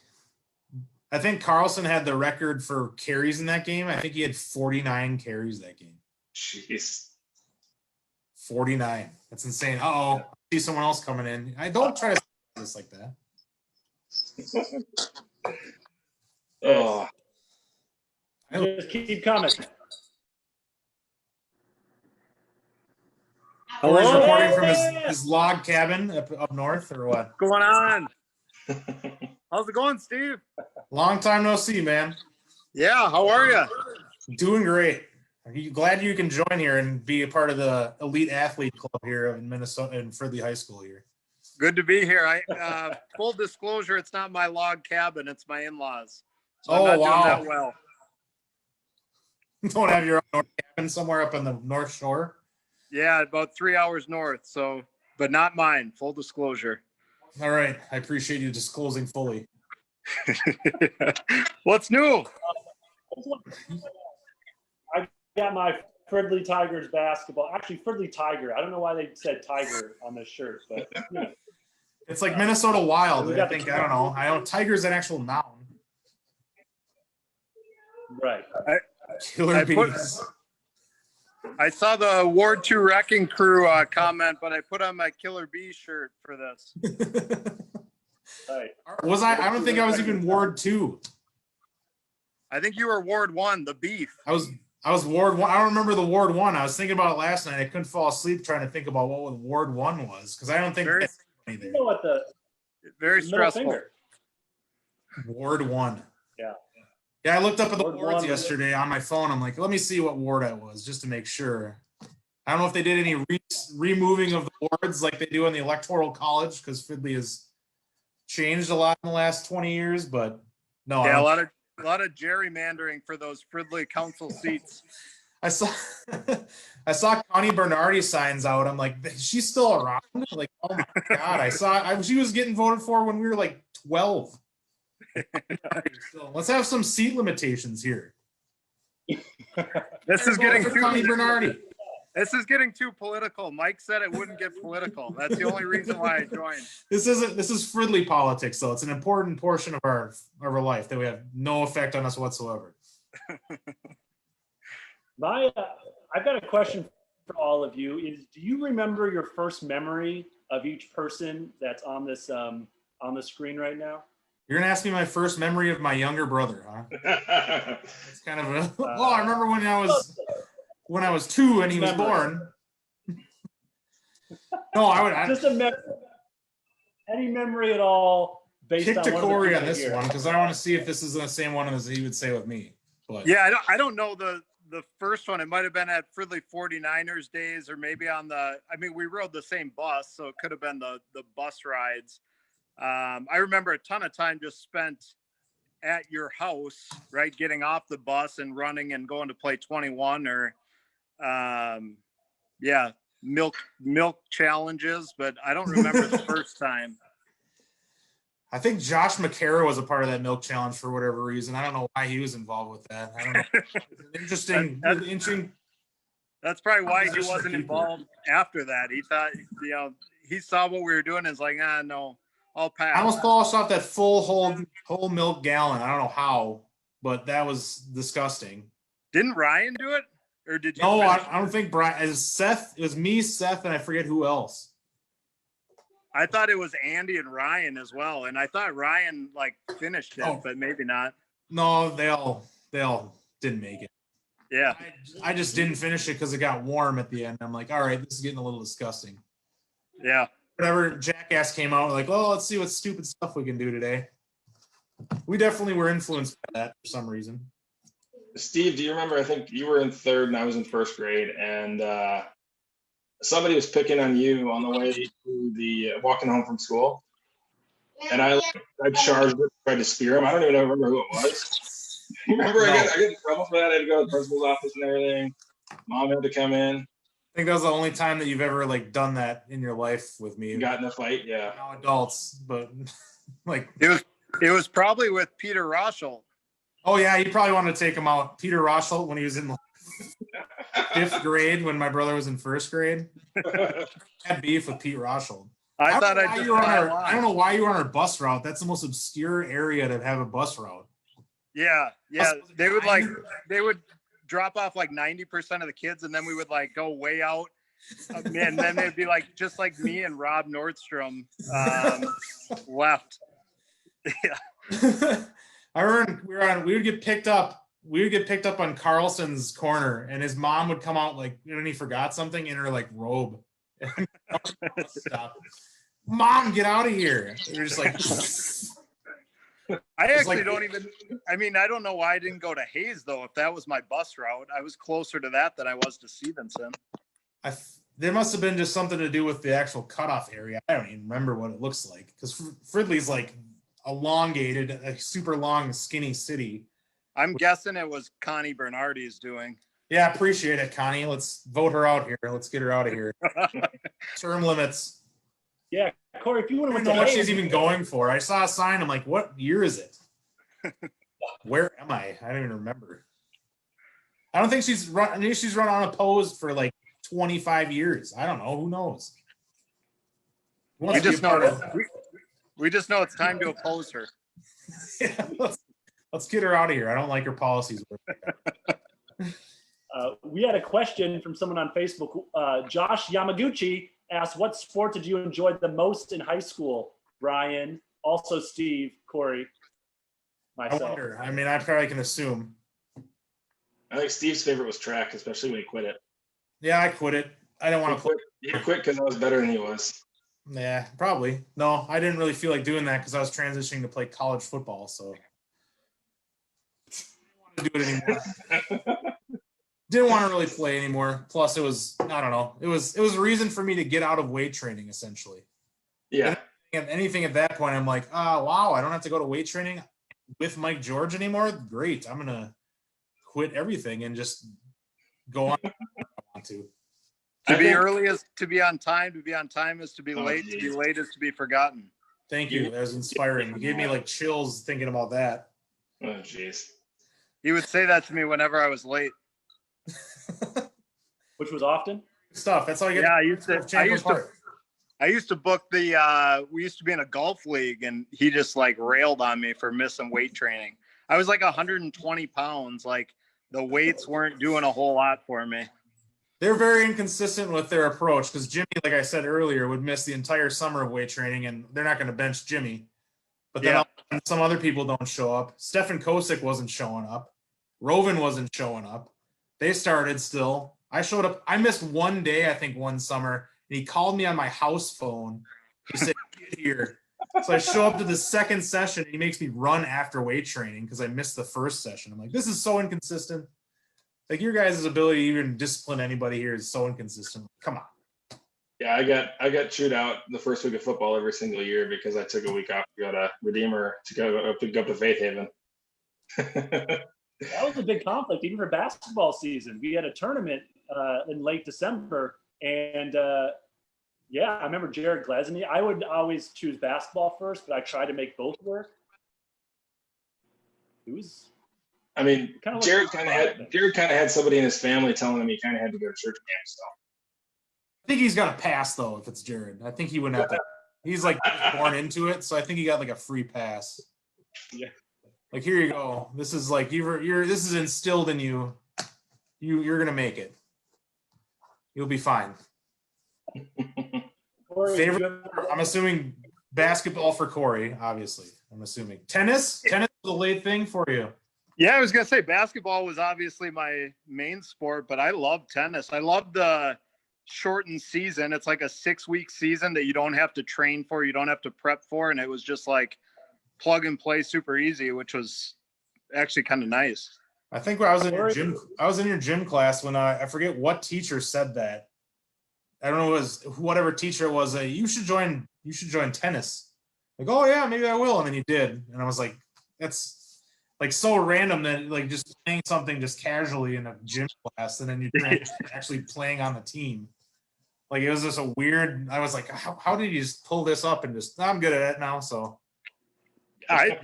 I think Carlson had the record for carries in that game. I think he had 49 carries that game. Jeez. 49. That's insane. Uh-oh. I see someone else coming in. I don't try to this like that. Oh. Just keep coming. Corey's reporting from his log cabin up north, or what? What's going on? How's it going, Steve? Long time no see, man. Yeah, how are you? Doing great. Are you glad you can join here and be a part of the elite athlete club here in Minnesota and Fridley High School here? Good to be here. I full disclosure, it's not my log cabin, it's my in-laws. So Oh, I'm not wow. doing that well. Don't have your own cabin somewhere up on the North Shore? Yeah, about 3 hours north, so but not mine, full disclosure. All right. I appreciate you disclosing fully. What's new? I got my Fridley Tigers basketball. Actually, Fridley Tiger. I don't know why they said Tiger on this shirt, but you know. It's like Minnesota Wild. We I got think. I don't know. I don't. Tiger's an actual noun. Right. Killer bees. I saw the Ward 2 Wrecking Crew comment, but I put on my Killer Bee shirt for this. Right. Was I? I don't think I was even Ward 2. I think you were Ward 1, the beef. I was Ward 1. I don't remember the Ward 1. I was thinking about it last night. I couldn't fall asleep trying to think about what Ward 1 was because I don't think Very- You know what Very middle stressful. finger. Ward 1. Yeah. Yeah, I looked up at the Ward wards 1. yesterday on my phone. I'm like, let me see what ward I was just to make sure. I don't know if they did any removing of the wards like they do in the Electoral College because Fridley has changed a lot in the last 20 years, but no. Yeah, a lot of gerrymandering for those Fridley council seats. I saw Connie Bernardi signs out. I'm like, she's still around? Like, oh my God. She was getting voted for when we were like 12. Let's have some seat limitations here. This is getting Connie Bernardi. This is getting too political. Mike said it wouldn't get political. That's the only reason why I joined. This is Fridley politics, though. It's an important portion of our life that we have no effect on us whatsoever. I've got a question for all of you. Do you remember your first memory of each person that's on this on the screen right now? You're gonna ask me my first memory of my younger brother, huh? It's kind of a. Oh, I remember when I was 2 and he was born. No, I would Just any memory at all based kick on to one of the Corey people on this here. one because I want to see if this is the same one as he would say with me. But Yeah, I don't know the first one. It might have been at Fridley 49ers days or maybe on we rode the same bus, so it could have been the bus rides. I remember a ton of time just spent at your house, right? Getting off the bus and running and going to play 21 or, milk challenges, but I don't remember the first time. I think Josh McCara was a part of that milk challenge for whatever reason. I don't know why he was involved with that. I don't know. It's an interesting. That's probably why he Just the wasn't people. involved after that. He thought, he saw what we were doing and is like, no, I'll pass. I almost polished off that full whole milk gallon. I don't know how, but that was disgusting. Didn't Ryan do it? Or did you? No, finish? I don't think Brian. As Seth, it was me, Seth, and I forget who else. I thought it was Andy and Ryan as well. And I thought Ryan like finished it, but maybe not. No, they all didn't make it. Yeah. I just didn't finish it because it got warm at the end. I'm like, all right, this is getting a little disgusting. Yeah. Whatever jackass came out, like, oh, let's see what stupid stuff we can do today. We definitely were influenced by that for some reason. Steve, do you remember? I think you were in third and I was in first grade, and somebody was picking on you on the way to the walking home from school, and I charged it, tried to spear him. I don't even remember who it was. Remember, I got in trouble for that. I had to go to the principal's office and everything. Mom had to come in. I think that was the only time that you've ever like done that in your life with me. Got in a fight, yeah. Now adults, but like it was probably with Peter Roschel. Oh yeah, you probably wanted to take him out. Peter Roschel when he was in fifth grade, when my brother was in first grade. I had beef with Pete Roschel. I thought I don't know why you were on our bus route. That's the most obscure area to have a bus route. Yeah. They would drop off like 90% of the kids, and then we would like go way out. And then they'd be like just like me and Rob Nordstrom left. Yeah. I remember we would get picked up. We would get picked up on Carlson's corner, and his mom would come out like when he forgot something in her like robe. Stop. Mom, get out of here. You're just like I actually don't even I don't know why I didn't go to Hayes though. If that was my bus route, I was closer to that than I was to Stevenson. There must have been just something to do with the actual cutoff area. I don't even remember what it looks like because Fridley's like elongated, a super long, skinny city. I'm guessing it was Connie Bernardi's doing. Yeah, appreciate it, Connie. Let's vote her out here. Let's get her out of here. Term limits. Yeah, Corey, if you want to know what she's even going for. I saw a sign. I'm like, what year is it? Where am I? I don't even remember. I don't think she's run. I think she's run unopposed for like 25 years. I don't know. Who knows? We just know it's time to oppose her. Yeah, let's get her out of here. I don't like her policies. We had a question from someone on Facebook. Josh Yamaguchi asked, what sport did you enjoy the most in high school? Brian, also Steve, Corey, myself. I wonder. I mean, I probably can assume. I think Steve's favorite was track, especially when he quit it. Yeah, I quit it. I didn't want to play. He quit because I was better than he was. Yeah, probably. No, I didn't really feel like doing that because I was transitioning to play college football, so I didn't want to do it anymore. Didn't want to really play anymore. Plus, it was, I don't know. It was a reason for me to get out of weight training, essentially. Yeah. And anything at that point, I'm like, oh, wow, I don't have to go to weight training with Mike George anymore. Great. I'm gonna quit everything and just go on. I want to. To be early is to be on time. To be on time is to be late. To be late is to be forgotten. Thank you. That was inspiring. You gave me like chills thinking about that. Oh, jeez. He would say that to me whenever I was late. Which was often? Stuff. That's all I get. Yeah, I used to book the we used to be in a golf league, and he just like railed on me for missing weight training. I was like 120 pounds. Like the weights weren't doing a whole lot for me. They're very inconsistent with their approach because Jimmy, like I said earlier, would miss the entire summer of weight training, and they're not going to bench Jimmy. But then some other people don't show up. Stefan Kosick wasn't showing up. Rovin wasn't showing up. They started still. I showed up. I missed one day, I think, one summer, and he called me on my house phone. He said, get here. So I show up to the second session, and he makes me run after weight training because I missed the first session. I'm like, this is so inconsistent. Like, your guys' ability to even discipline anybody here is so inconsistent. Come on. Yeah, I got chewed out the first week of football every single year because I took a week off to go to Redeemer to go up to Faith Haven. That was a big conflict, even for basketball season. We had a tournament in late December, and I remember Jared Glesney. I would always choose basketball first, but I tried to make both work. It I mean, Kinda like Jared kind of had somebody in his family telling him he kind of had to go to church camp. So I think he's got a pass though. If it's Jared, I think he wouldn't have to. He's like born into it, so I think he got like a free pass. Yeah. Like, here you go. This is like this is instilled in you. You're gonna make it. You'll be fine. Corey, Favorite? I'm assuming basketball for Corey. Obviously, I'm assuming tennis. Tennis is a late thing for you. Yeah, I was gonna say basketball was obviously my main sport, but I love tennis. I love the shortened season. It's like a 6-week season that you don't have to train for, you don't have to prep for, and it was just like plug and play, super easy, which was actually kind of nice. I think when I was in your gym, class when I forget what teacher said that. I don't know, it was whatever teacher it was. You should join tennis. Like, oh yeah, maybe I will. And then you did, and I was like, that's like so random that like just playing something just casually in a gym class, and then you actually playing on the team. Like, it was just a weird. I was like, how did you just pull this up and just? I'm good at it now, so. I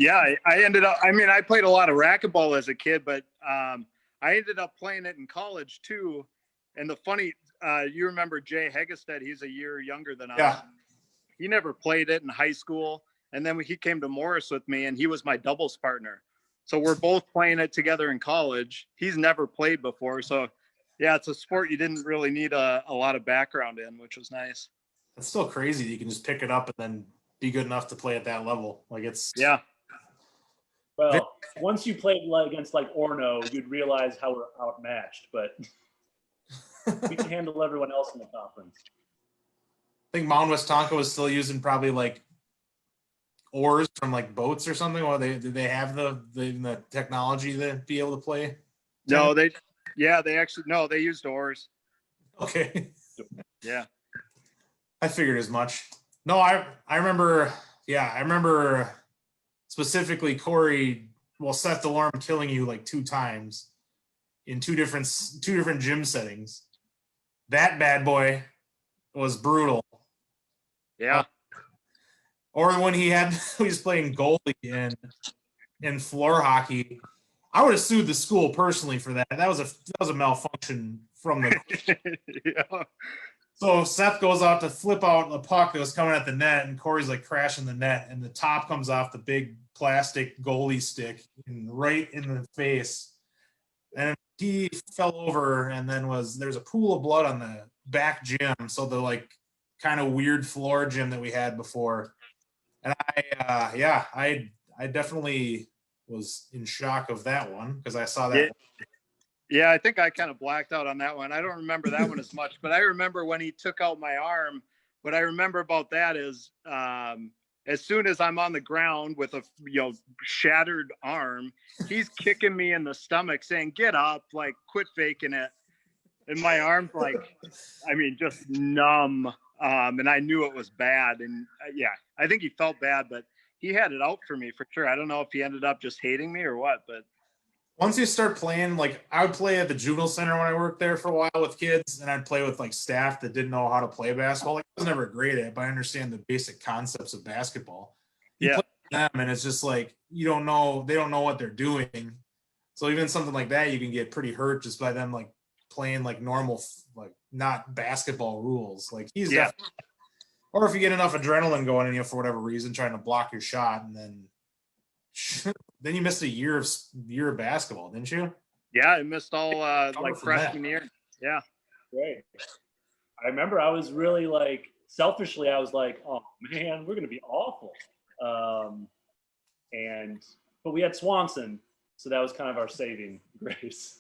ended up, I mean, I played a lot of racquetball as a kid, but I ended up playing it in college too. And the funny, you remember Jay Hegestead, he's a year younger than us. Yeah. He never played it in high school. And then he came to Morris with me, and he was my doubles partner. So we're both playing it together in college. He's never played before. So yeah, it's a sport you didn't really need a lot of background in, which was nice. It's still crazy that you can just pick it up and then be good enough to play at that level. Like, it's Well, once you played against like Orno, you'd realize how we're outmatched, but we can handle everyone else in the conference. I think Mount Westonka was still using probably like oars from like boats or something. Or did they have the technology to be able to play? No, they used oars. Okay. Yeah. I figured as much. No, I remember specifically Seth DeLorme killing you like 2 times in two different gym settings. That bad boy was brutal. Yeah. Or when he was playing goalie in floor hockey. I would have sued the school personally for that. That was a malfunction from the Yeah. So Seth goes out to flip out the puck that was coming at the net, and Corey's like crashing the net, and the top comes off the big plastic goalie stick right in the face. And he fell over, and then there's a pool of blood on the back gym. So the like kind of weird floor gym that we had before. And I definitely was in shock of that one because I saw that. Yeah, I think I kind of blacked out on that one. I don't remember that one as much, but I remember when he took out my arm. What I remember about that is as soon as I'm on the ground with a shattered arm, he's kicking me in the stomach saying, "Get up, like quit faking it." And my arm's like, I mean, just numb. And I knew it was bad. And I think he felt bad, but he had it out for me for sure. I don't know if he ended up just hating me or what, but once you start playing, like I would play at the juvenile center when I worked there for a while with kids, and I'd play with like staff that didn't know how to play basketball. Like, I was never great at it, but I understand the basic concepts of basketball. You play with them, and it's just like they don't know what they're doing. So even something like that, you can get pretty hurt just by them like playing like normal, like not basketball rules. Like or if you get enough adrenaline going in you for whatever reason, trying to block your shot, and then you missed a year of basketball, didn't you? Yeah, I missed all like freshman year. Yeah. Great. I remember I was really like selfishly, I was like, oh man, we're gonna be awful. But we had Swanson, so that was kind of our saving grace.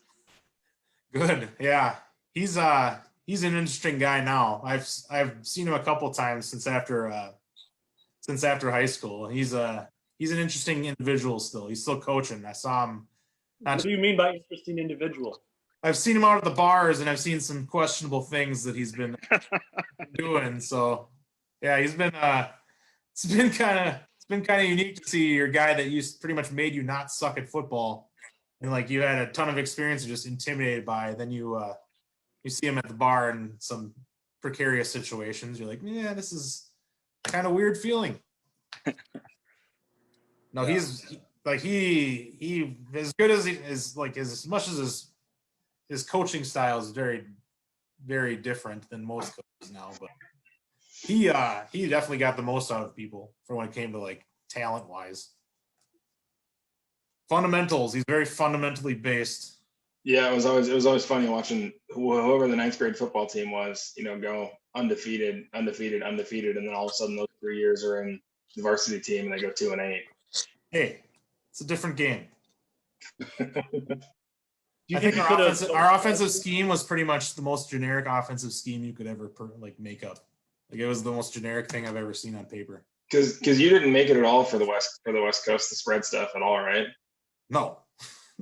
Good. Yeah. He's an interesting guy now. I've seen him a couple times since after high school. He's an interesting individual still. He's still coaching. I saw him. What do you mean by interesting individual? I've seen him out at the bars, and I've seen some questionable things that he's been doing. So yeah, it's been kind of unique to see your guy that pretty much made you not suck at football, and like you had a ton of experience and just intimidated by. Then you see him at the bar in some precarious situations. You're like, yeah, this is kind of weird feeling. No, like he as good as he is, like as much as his coaching style is very, very different than most coaches now, but he definitely got the most out of people for when it came to like talent wise. Fundamentals. He's very fundamentally based. Yeah, it was always funny watching whoever the ninth grade football team was, go undefeated, and then all of a sudden those 3 years are in the varsity team and they go 2-8. Hey, it's a different game. Do you I think you our could've- offensive scheme was pretty much the most generic offensive scheme you could ever make up. Like it was the most generic thing I've ever seen on paper. Because you didn't make it at all for the West Coast, the spread stuff at all, right? No.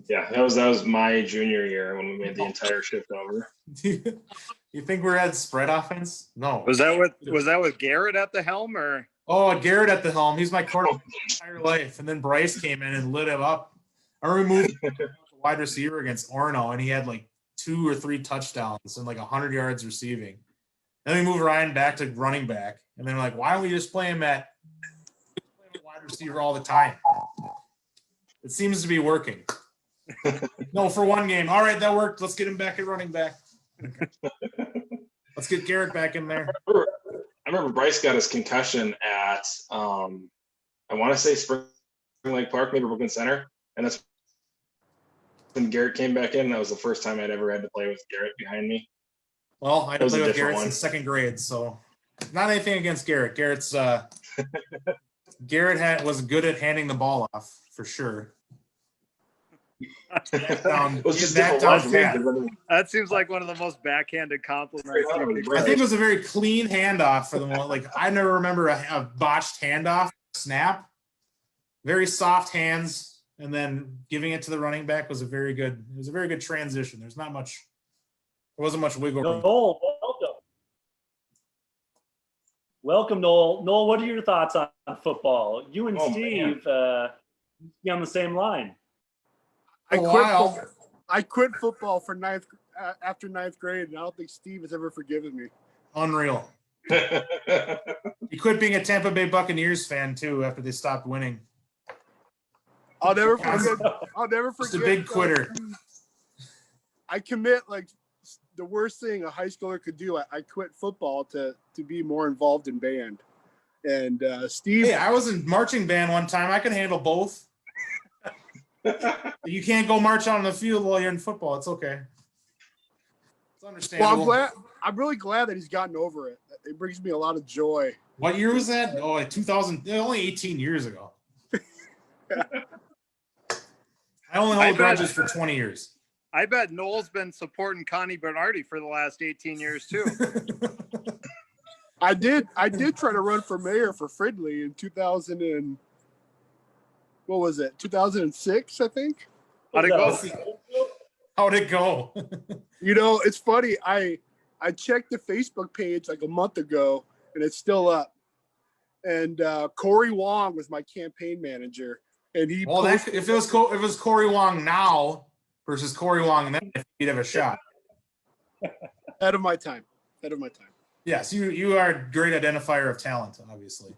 Yeah, that was my junior year when we made the entire shift over. You think we had spread offense? No. Was that with Garrett at the helm or? Oh, Garrett at the helm. He's my quarterback my entire life. And then Bryce came in and lit him up. I removed the wide receiver against Orono, and he had like 2 or 3 touchdowns and like 100 yards receiving. Then we moved Ryan back to running back. And then like, why don't we just play him at wide receiver all the time? It seems to be working. No, for one game. All right, that worked. Let's get him back at running back. Let's get Garrett back in there. I remember Bryce got his concussion at I want to say Spring Lake Park, maybe Brooklyn Center, and that's when Garrett came back in. That was the first time I'd ever had to play with Garrett behind me. Well, I had to play with Garrett one. in second grade, so not anything against Garrett. Garrett was good at handing the ball off for sure. That seems like one of the most backhanded compliments. I think it was a very clean handoff for the moment. Like I never remember a botched handoff snap. Very soft hands, and then giving it to the running back was a very good transition. There wasn't much wiggle room. Noel, welcome, Noel. Noel, what are your thoughts on football? You and Steve be on the same line. I quit football for after ninth grade, and I don't think Steve has ever forgiven me. Unreal. He quit being a Tampa Bay Buccaneers fan too after they stopped winning. I'll never forget. Just a big quitter. I commit like the worst thing a high schooler could do. I quit football to be more involved in band. And Steve, hey, I was in marching band one time. I could handle both. You can't go march out on the field while you're in football. It's okay. It's understandable. Well, I'm really glad that he's gotten over it. It brings me a lot of joy. What year was that? Oh, 2000. Only 18 years ago. I only hold grudges for 20 years. I bet Noel's been supporting Connie Bernardi for the last 18 years too. I did try to run for mayor for Fridley in 2006, I think. How'd it go? How'd it go? It's funny. I checked the Facebook page like a month ago, and it's still up. And Corey Wong was my campaign manager, and he. Well, if it was Corey Wong now versus Corey Wong then, he'd have a shot. Ahead of my time. Yes, you are a great identifier of talent, obviously.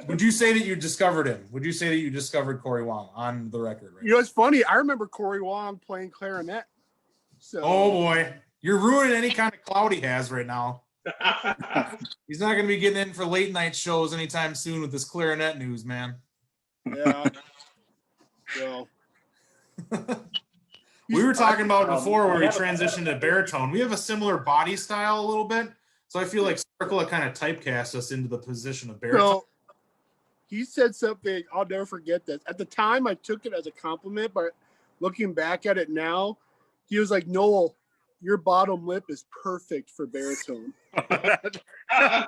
Would you say that you discovered him? Would you say that you discovered Corey Wong on the record? Right? It's funny. I remember Corey Wong playing clarinet. So. Oh boy, you're ruining any kind of clout he has right now. He's not going to be getting in for late night shows anytime soon with this clarinet news, man. Yeah. Well. We were talking about before where we transitioned to baritone. We have a similar body style a little bit. So I feel like Circle kind of typecast us into the position of baritone. So he said something, I'll never forget this. At the time, I took it as a compliment, but looking back at it now, he was like, Noel, your bottom lip is perfect for baritone. It's a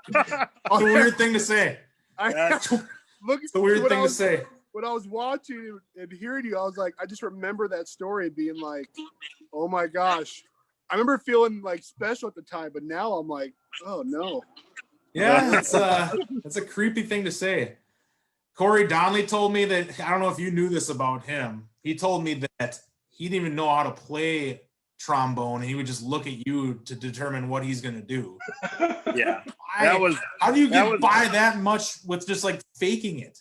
weird thing to say. It's a weird thing to say. When I was watching and hearing you, I was like, I just remember that story being like, oh my gosh. I remember feeling like special at the time, but now I'm like, oh no. Yeah, it's a creepy thing to say. Corey Donnelly told me that, I don't know if you knew this about him. He told me that he didn't even know how to play trombone, and he would just look at you to determine what he's going to do. Yeah. How do you get by that much with just like faking it?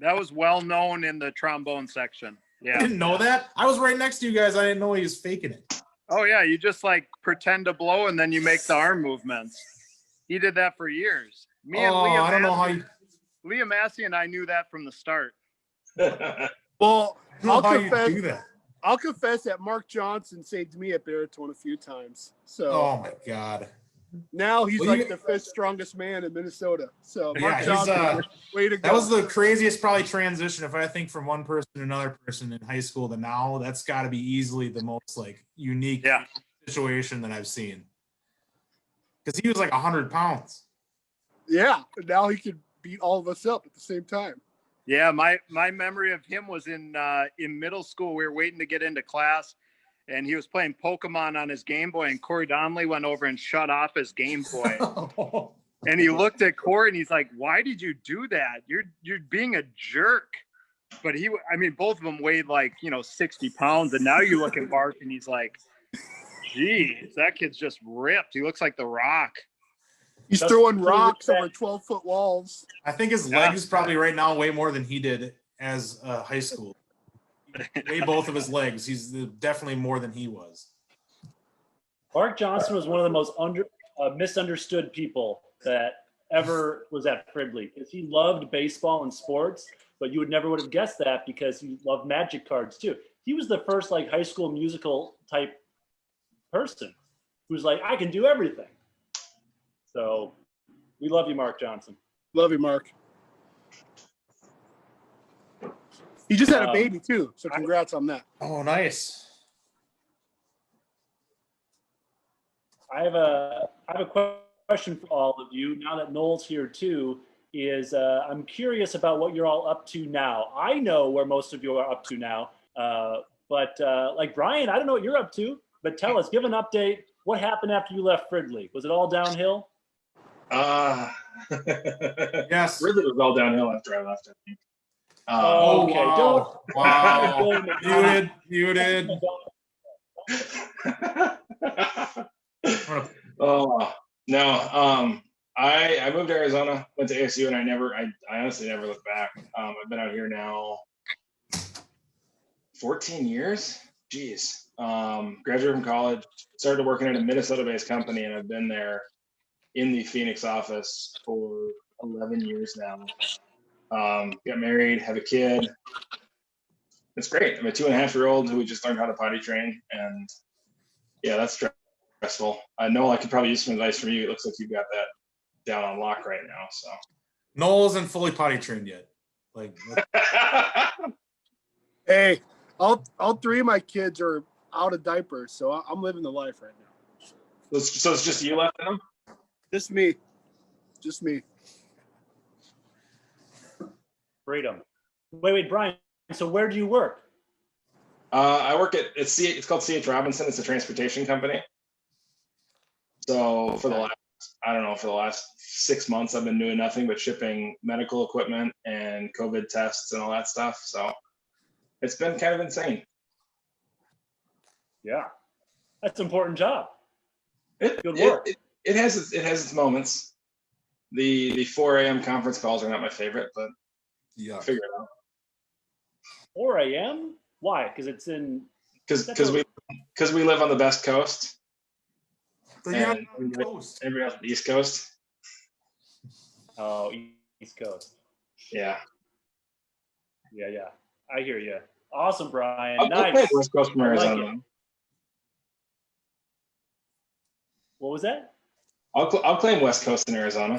That was well known in the trombone section. I Yeah. didn't know that. I was right next to you guys. I didn't know he was faking it. Oh yeah, you just like pretend to blow and then you make the arm movements. He did that for years. Me and Liam I don't know how you. Liam Massey and I knew that from the start. Well, I don't know I'll how confess. you do that. I'll confess that Mark Johnson saved me at baritone a few times. So Oh my god. now he's Well, like you- the fifth strongest man in Minnesota. So Yeah, Mark he's Johnson, way to go. that was the craziest probably transition. If I think from one person to another person in high school to now, that's got to be easily the most like unique Yeah. situation that I've seen. Because he was like 100 pounds. Yeah, and now he could beat all of us up at the same time. Yeah, my memory of him was in middle school. We were waiting to get into class, and he was playing Pokemon on his Game Boy, and Corey Donnelly went over and shut off his Game Boy. And he looked at Corey, and he's like, "Why did you do that? You're being a jerk." But I mean, both of them weighed like 60 pounds, and now you look at Mark, and he's like, "Geez, that kid's just ripped. He looks like The Rock." He's Just throwing to rocks look at- over 12-foot walls. I think his legs probably right now weigh more than he did as high school. Weigh both of his legs. He's definitely more than he was. Mark Johnson was one of the most misunderstood people that ever was at Fridley, because he loved baseball and sports, but you would never would have guessed that because he loved magic cards too. He was the first like high school musical type person who's like, I can do everything. So we love you, Mark Johnson. Love you, Mark. He just had a baby too, so congrats on that. Oh, nice. I have a question for all of you now that Noel's here too. I'm curious about what you're all up to now. I know where most of you are up to now, but like Brian, I don't know what you're up to. But tell us, give an update. What happened after you left Fridley? Was it all downhill? Yes. Really was all downhill after I left, I think. Oh, Okay, wow. Wow. don't. Muted. Oh no. I moved to Arizona, went to ASU, and I honestly never looked back. I've been out here now 14 years. Jeez. Graduated from college, started working at a Minnesota-based company, and I've been there in the Phoenix office for 11 years now. Got married, have a kid. It's great. I'm a 2.5-year-old who just learned how to potty train, and yeah, that's stressful. I know I could probably use some advice from you. It looks like you've got that down on lock right now. So Noel isn't fully potty trained yet. Like, Hey, all three of my kids are out of diapers, so I'm living the life right now. so it's just you left in them? Just me. Freedom. Wait, Brian. So where do you work? I work at it's called C.H. Robinson. It's a transportation company. So for the last 6 months, I've been doing nothing but shipping medical equipment and COVID tests and all that stuff. So it's been kind of insane. Yeah, that's an important job. Good work. It has its moments. The 4 a.m. conference calls are not my favorite, but yeah. figure it out. 4 a.m. Why? Because it's in. Because we live on the best coast. But you're And on the coast. everybody else on the East Coast. Oh, East Coast. Yeah. Yeah. I hear you. Awesome, Brian. I'll Nice. play West Coast from I like Arizona. it. What was that? I'll claim West Coast in Arizona.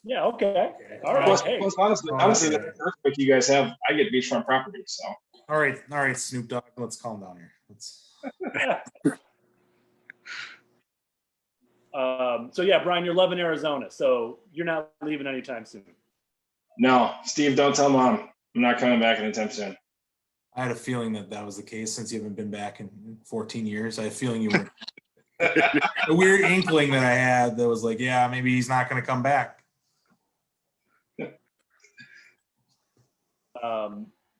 Yeah. Okay. All right. Plus, Hey. plus honestly, the earthquake you guys have, I get beachfront property. So All right, Snoop Dogg. Let's calm down here. So yeah, Brian, you're loving Arizona, so you're not leaving anytime soon. no, Steve, don't tell Mom. I'm not coming back anytime soon. I had a feeling that was the case since you haven't been back in 14 years. I had a feeling you were a weird inkling that I had that was like, yeah, maybe he's not going to come back.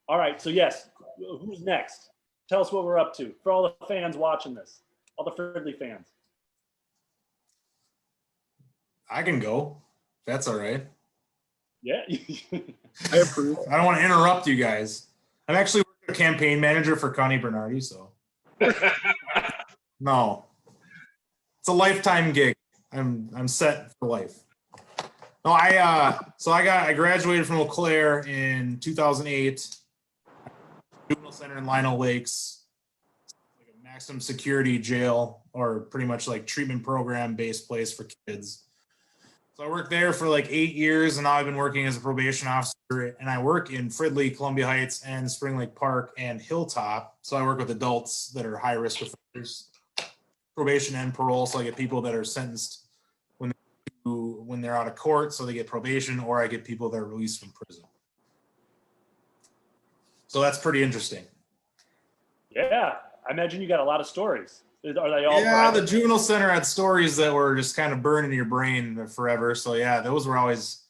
All right. So yes, who's next? Tell us what we're up to for all the fans watching this, all the Fridley fans. I can go. That's all right. Yeah. I approve. I don't want to interrupt you guys. I'm actually a campaign manager for Connie Bernardi, so no, it's a lifetime gig. I'm set for life. No, I graduated from Eau Claire in 2008. Juvenile center in Lino Lakes, like a maximum security jail, or pretty much like treatment program based place for kids. So I worked there for like 8 years, and now I've been working as a probation officer, and I work in Fridley, Columbia Heights, and Spring Lake Park and Hilltop. So I work with adults that are high risk offenders, probation and parole. So I get people that are sentenced when they're out of court, so they get probation, or I get people that are released from prison. So that's pretty interesting. Yeah, I imagine you got a lot of stories. Are they all? Yeah, private? the juvenile center had stories that were just kind of burned in your brain forever. So yeah, those were always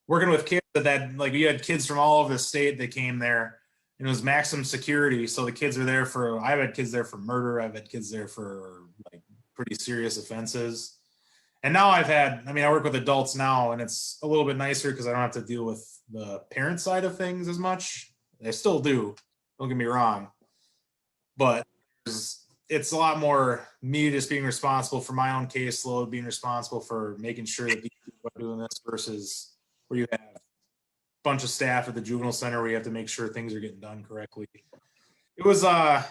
working with kids that like we had kids from all over the state that came there, and it was maximum security. So the kids are there for. I've had kids there for murder. I've had kids there for like pretty serious offenses. And now I work with adults now, and it's a little bit nicer because I don't have to deal with the parent side of things as much. I still do, don't get me wrong, but it's a lot more me just being responsible for my own caseload, being responsible for making sure that these people are doing this versus where you have a bunch of staff at the juvenile center where you have to make sure things are getting done correctly. It was an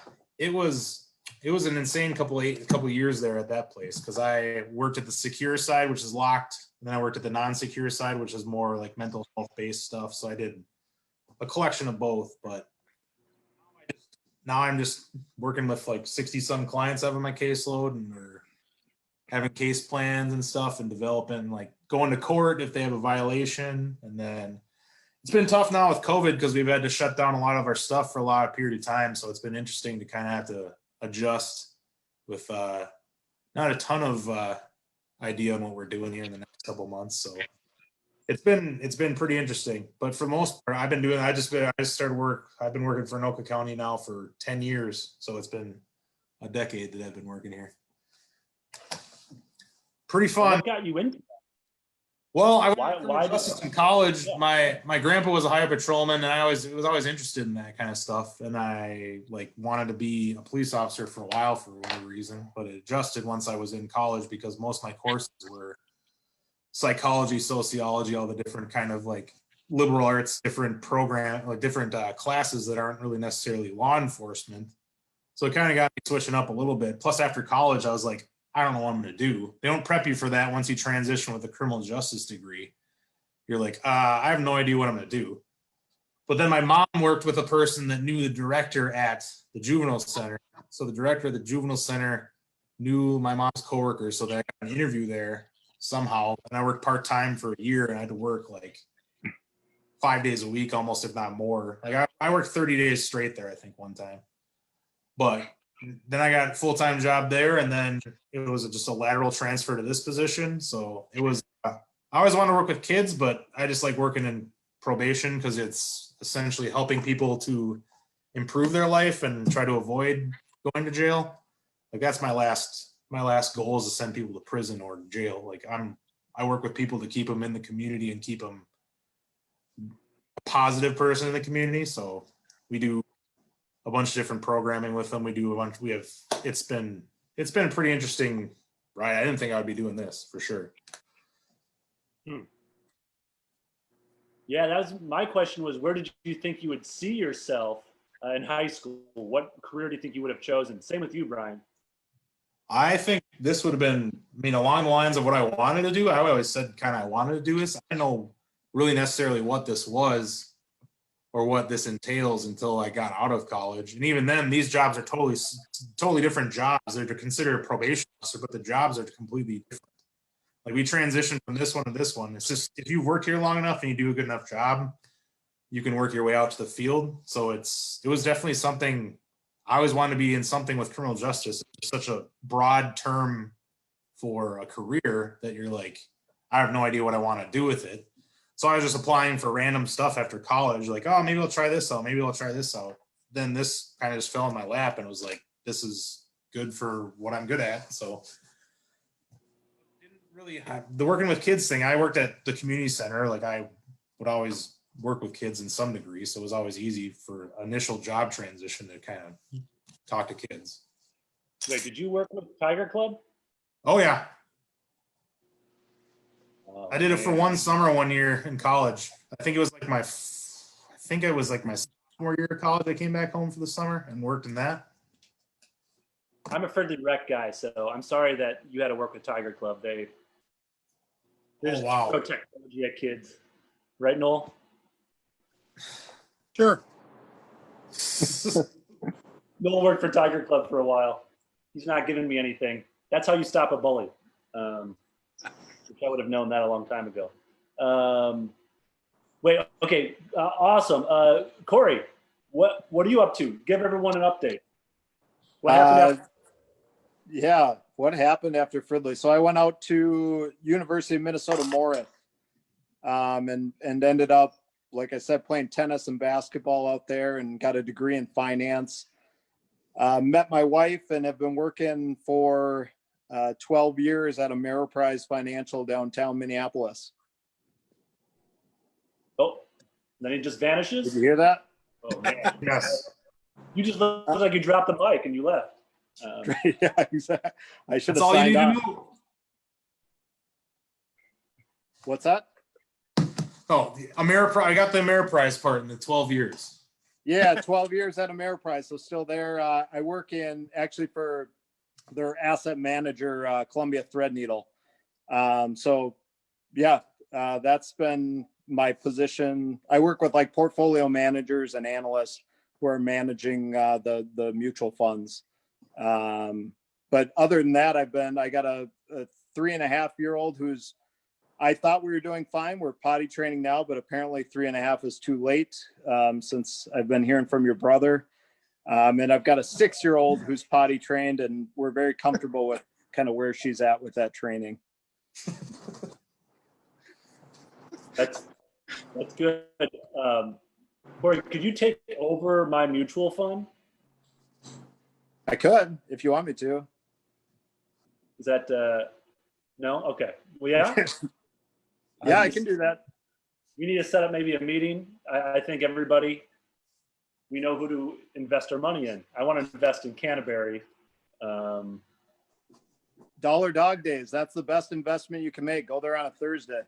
insane couple years there at that place because I worked at the secure side, which is locked, and then I worked at the non-secure side, which is more like mental health based stuff. So I did a collection of both, but now I'm just working with like 60 some clients having my caseload, and we're having case plans and stuff and developing, like going to court if they have a violation. And then it's been tough now with COVID because we've had to shut down a lot of our stuff for a lot of period of time. So it's been interesting to kind of have to adjust with not a ton of idea on what we're doing here in the next couple months. So it's been pretty interesting, but for the most part, I've been working for Anoka County now for 10 years. So it's been a decade that I've been working here. Pretty fun. What got you into that? Well, I went Why to criminal justice in college. Yeah. My grandpa was a highway patrolman, and I was always interested in that kind of stuff. And I like wanted to be a police officer for a while for whatever reason, but it adjusted once I was in college because most of my courses were psychology, sociology, all the different kind of like liberal arts, different program, like different classes that aren't really necessarily law enforcement. So it kind of got me switching up a little bit. Plus, after college, I was like, I don't know what I'm going to do. They don't prep you for that once you transition with a criminal justice degree. You're like, I have no idea what I'm going to do. But then my mom worked with a person that knew the director at the juvenile center. So the director of the juvenile center knew my mom's coworker. So they got an interview there somehow. And I worked part-time for a year, and I had to work like 5 days a week, almost, if not more. Like I worked 30 days straight there, I think, one time. But then I got a full-time job there, and then it was just a lateral transfer to this position. So it was, I always wanted to work with kids, but I just like working in probation because it's essentially helping people to improve their life and try to avoid going to jail. Like that's my last goal is to send people to prison or jail. Like I work with people to keep them in the community and keep them a positive person in the community. So we do a bunch of different programming with them. It's been a pretty interesting ride. I didn't think I would be doing this for sure. Yeah, that was my question. Was where did you think you would see yourself in high school? What career do you think you would have chosen? Same with you, Brian. I think this would have been, along the lines of what I wanted to do. I always said kind of I wanted to do this. I didn't know really necessarily what this was or what this entails until I got out of college. And even then, these jobs are totally different jobs. They're considered a probation officer, but the jobs are completely different. Like we transitioned from this one to this one. It's just, if you've worked here long enough and you do a good enough job, you can work your way out to the field. So it was definitely something I always wanted to be in, something with criminal justice. It's such a broad term for a career that you're like, I have no idea what I want to do with it. So I was just applying for random stuff after college, like, oh, maybe I'll try this out. Maybe I'll try this out. Then this kind of just fell in my lap and it was like, this is good for what I'm good at. So didn't really have the working with kids thing. I worked at the community center. Like I would always work with kids in some degree, so it was always easy for initial job transition to kind of talk to kids. Wait, did you work with Tiger Club? Oh yeah, Oh, I did it for man. one summer one year in college. I think it was like my sophomore year of college. I came back home for the summer and worked in that. I'm a Fridley rec guy, so I'm sorry that you had to work with Tiger Club. They just wow. throw technology at kids, right, Noel? Sure. Noel worked for Tiger Club for a while. He's not giving me anything. That's how you stop a bully. Which I would have known that a long time ago. Wait, okay, awesome. Corey, what are you up to? Give everyone an update. What happened after? Yeah, what happened after Fridley? So I went out to University of Minnesota Morris, and ended up, like I said, playing tennis and basketball out there, and got a degree in finance. Met my wife and have been working for 12 years at Ameriprise Financial downtown Minneapolis. Oh, then he just vanishes? Did you hear that? Oh, man. Yes. You just looked like you dropped the mic and you left. Yeah, exactly. I should That's have all you signed need to on. know. What's that? Oh, the Ameriprise. I got the Ameriprise part in the 12 years. Yeah, 12 years at Ameriprise. So still there. I work in actually for their asset manager, Columbia Threadneedle. So yeah, that's been my position. I work with like portfolio managers and analysts who are managing the mutual funds. But other than that, I got a 3.5-year-old who's, I thought we were doing fine. We're potty training now, but apparently 3.5 is too late, since I've been hearing from your brother. And I've got a 6-year-old who's potty trained, and we're very comfortable with kind of where she's at with that training. That's good. Corey, could you take over my mutual fund? I could, if you want me to. Is that no? Okay. Well, yeah. Yeah, I can do that. We need to set up maybe a meeting. I think everybody, we know who to invest our money in. I want to invest in Canterbury. Dollar Dog Days. That's the best investment you can make. Go there on a Thursday.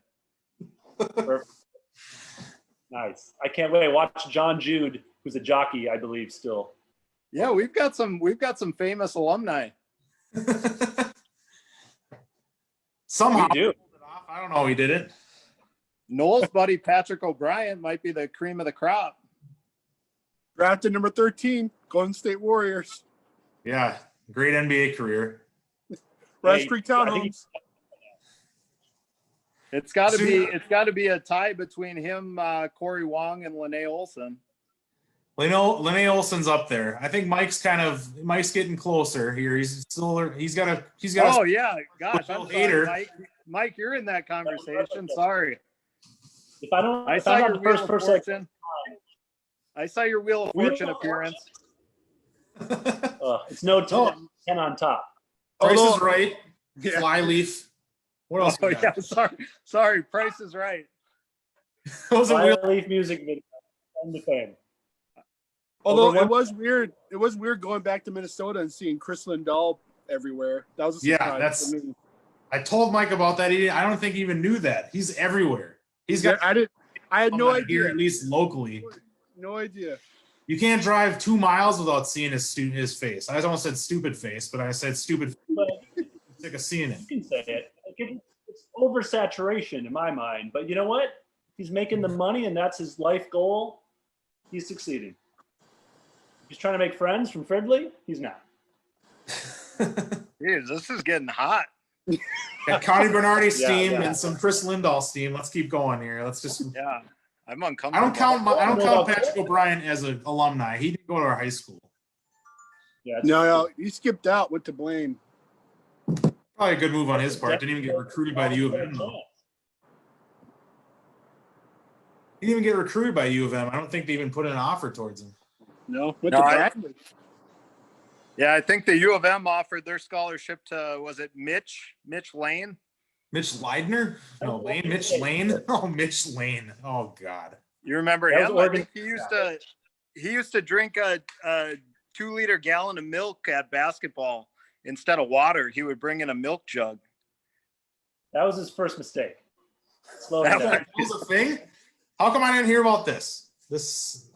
Nice. I can't wait. Watch John Jude, who's a jockey, I believe, still. Yeah, we've got some famous alumni. Somehow. We do. I don't know how he did it. Noel's buddy Patrick O'Brien might be the cream of the crop. Drafted number 13, Golden State Warriors. Yeah, great NBA career. West Street I think Townhomes. It's got to be a tie between him, Corey Wong, and Lene Olson. Lene Olson's up there. I think Mike's getting closer here. He's got Oh yeah, gosh, I'm hater. sorry, Mike, you're in that conversation. Sorry. If I don't, I if saw I'm your not the Wheel first of person. Fortune. I saw your Wheel of Fortune appearance. It's no 10 on top. Price is Right. Yeah. Flyleaf. What else? Oh we got? yeah, sorry. Price is Right. Those are Wheel- Leaf music video. And the fame. Although it was weird going back to Minnesota and seeing Chris Lindahl everywhere. That was a surprise for me. I told Mike about that. I don't think he even knew that. He's everywhere. He's got. I had no idea. Here, at least locally. No idea. You can't drive 2 miles without seeing his face. I almost said stupid face, but I said stupid. But Sick of seeing it. you can say it. It's oversaturation in my mind. But you know what? He's making the money, and that's his life goal. He's succeeding. He's trying to make friends from Fridley. He's not. Jeez, this is getting hot. Got Connie Bernardi steam yeah. and some Chris Lindahl steam. Let's keep going here. Let's just. Yeah, I'm I uncomfortable. don't count Patrick O'Brien as an alumni. He didn't go to our high school. Yeah. No, he skipped out. Went to Blaine. Probably a good move on his part. Didn't even get recruited by the U of M. Though. He didn't even get recruited by U of M. I don't think they even put in an offer towards him. No, went to Bradley. Yeah, I think the U of M offered their scholarship to, was it Mitch Lane? Mitch Leidner? No, Lane. Mitch Lane. Oh, Mitch Lane. Oh God. You remember That was him? I Oregon. think he used to drink a 2-liter gallon of milk at basketball instead of water. He would bring in a milk jug. That was his first mistake. Slow That down. That was a thing? How come I didn't hear about this?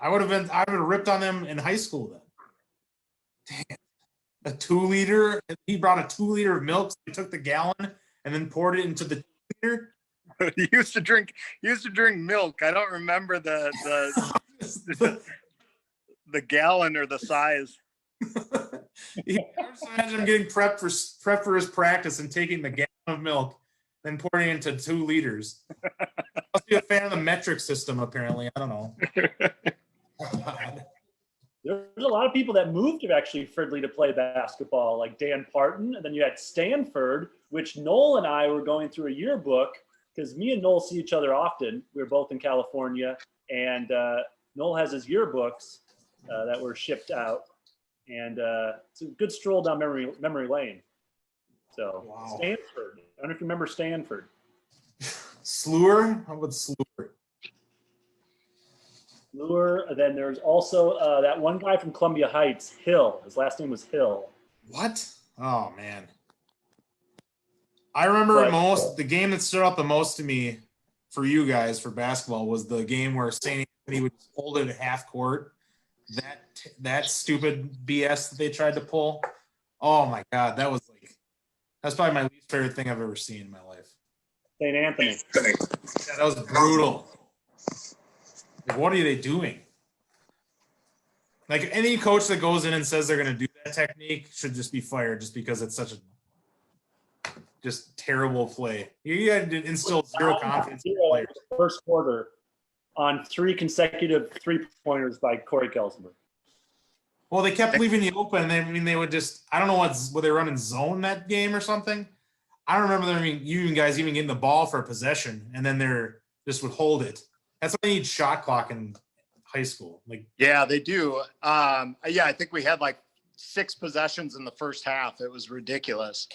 I would have ripped on them in high school then. Damn. A 2-liter. He brought a 2-liter of milk. So he took the gallon and then poured it into the 2-liter. He used to drink milk. I don't remember the gallon or the size. I just imagine him getting prepped for his practice and taking the gallon of milk, then pouring it into 2 liters. Must be a fan of the metric system, apparently. I don't know. There's a lot of people that moved to actually Fridley to play basketball, like Dan Parton, and then you had Stanford, which Noel and I were going through a yearbook because me and Noel see each other often. We were both in California, and Noel has his yearbooks that were shipped out, and it's a good stroll down memory lane. So Wow. Stanford, I don't know if you remember Stanford. Slur? How about Slur? Lure. Then there's also that one guy from Columbia Heights, Hill. His last name was Hill. What? Oh, man. I remember the game that stood out the most to me for you guys for basketball was the game where St. Anthony would hold it at half court. That stupid BS that they tried to pull. Oh, my God. That's probably my least favorite thing I've ever seen in my life. St. Anthony. Yeah, that was brutal. Like, what are they doing? Like, any coach that goes in and says they're going to do that technique should just be fired just because it's such a just terrible play. You had to instill zero confidence in the players. First quarter on 3 consecutive 3-pointers by Corey Kelsenberg. Well, they kept leaving you open. They would just, I don't know were they running zone that game or something? I don't remember them you guys even getting the ball for a possession, and then they're just would hold it. That's why they need shot clock in high school. Like, Yeah, they do. I think we had like 6 possessions in the first half. It was ridiculous.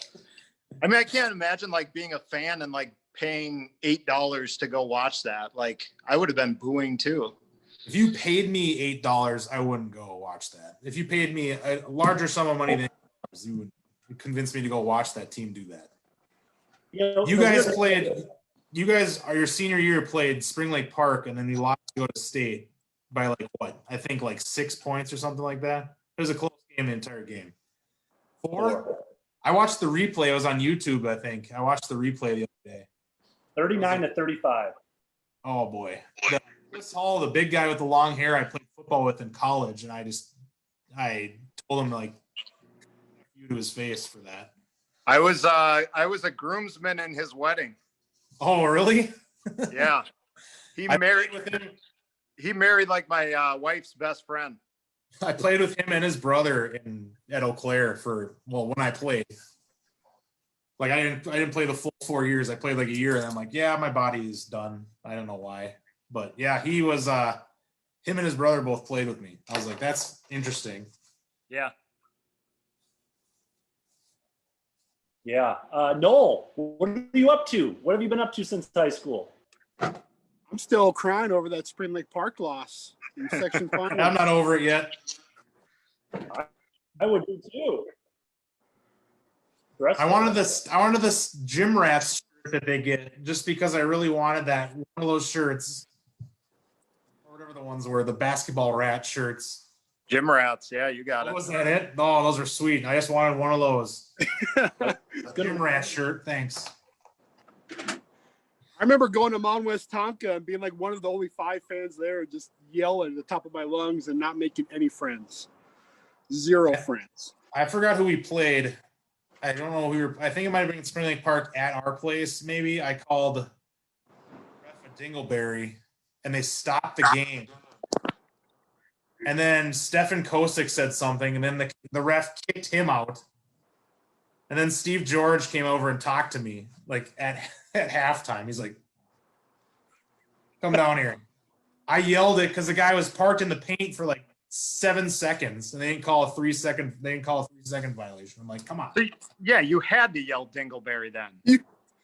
I mean, I can't imagine like being a fan and like paying $8 to go watch that. Like, I would have been booing too. if you paid me $8, I wouldn't go watch that. If you paid me a larger sum of money than $8, you would convince me to go watch that team do that. You guys are your senior year played Spring Lake Park, and then you lost to go to state by like what? I think like 6 points or something like that. It was a close game the entire game. 4? I watched the replay. It was on YouTube, I think. I watched the replay the other day. 39-35. Oh boy. Chris Hall, the big guy with the long hair I played football with in college, and I told him to like you to his face for that. I was a groomsman in his wedding. Oh, really? Yeah. He married like my wife's best friend. I played with him and his brother at Eau Claire when I played. Like I didn't play the full 4 years. I played like a year, and I'm like, yeah, my body is done. I don't know why, but yeah, he was. Him and his brother both played with me. I was like, that's interesting. Yeah. Yeah. Noel, what are you up to? What have you been up to since high school? I'm still crying over that Spring Lake Park loss in section final. I'm not over it yet. I would be too. I wanted this gym rats shirt that they get just because I really wanted that one of those shirts, or whatever the ones were, the basketball rat shirts. Gym rats. Yeah, you got it. Was that it? Oh, those are sweet. I just wanted one of those. Gym rat shirt. Thanks. I remember going to Mountain West Tonka and being like one of the only 5 fans there and just yelling at the top of my lungs and not making any friends. Zero friends. I forgot who we played. I don't know. I think it might have been Spring Lake Park at our place. Maybe I called ref a dingleberry, and they stopped the game. And then Stefan Kosick said something, and then the ref kicked him out. And then Steve George came over and talked to me like at halftime. He's like, "Come down here." I yelled it because the guy was parked in the paint for like 7 seconds, and they didn't call a 3 second. They didn't call a 3 second violation. I'm like, come on. Yeah, you had to yell Dingleberry then.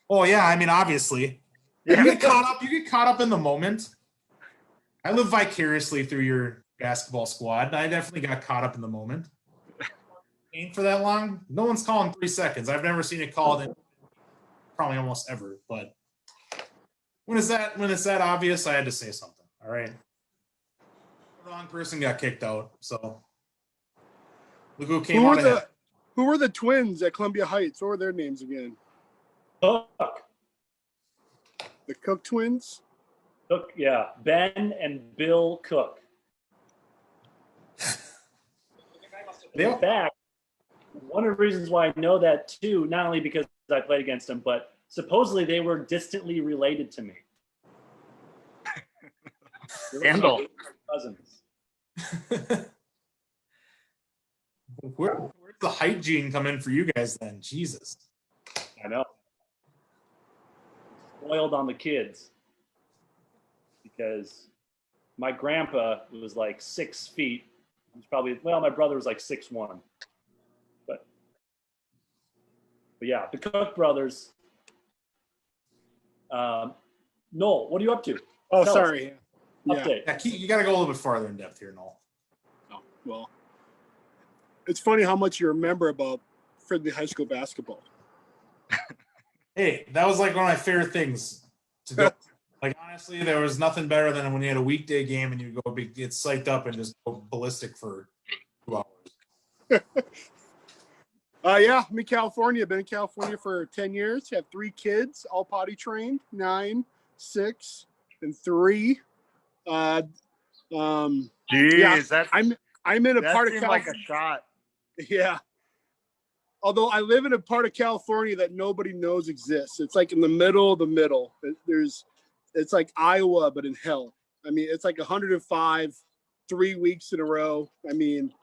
Oh yeah, I mean obviously. Yeah. You get caught up in the moment. I live vicariously through your basketball squad. I definitely got caught up in the moment. Ain't for that long. No one's calling 3 seconds. I've never seen it called in probably almost ever. But when it's that obvious, I had to say something. All right. The wrong person got kicked out. So look who came out ahead. Who were the twins at Columbia Heights? What were their names again? Cook. The Cook twins? Cook, yeah. Ben and Bill Cook. In fact, one of the reasons why I know that too, not only because I played against them, but supposedly they were distantly related to me. Handle. Cousins. Where's the height gene come in for you guys then? Jesus. I know. Spoiled on the kids. Because my grandpa was like 6 feet. He was probably, well, my brother was like 6'1". But yeah, the Cook brothers. Noel, what are you up to? Oh, Tell sorry. Yeah. Update. Yeah, you got to go a little bit farther in depth here, Noel. Oh, well, it's funny how much you remember about Fridley High School basketball. Hey, that was like one of my favorite things to go. Like, honestly, there was nothing better than when you had a weekday game and you go get psyched up and just go ballistic for 2 hours. Yeah, I'm in California. Been in California for 10 years. Have 3 kids, all potty trained, 9, 6, and 3. Jeez, Yeah, I'm in a that part of seemed California. like a shot. Yeah. Although I live in a part of California that nobody knows exists. It's like in the middle of the middle. It's like Iowa, but in hell. I mean, it's like 105, 3 weeks in a row. I mean,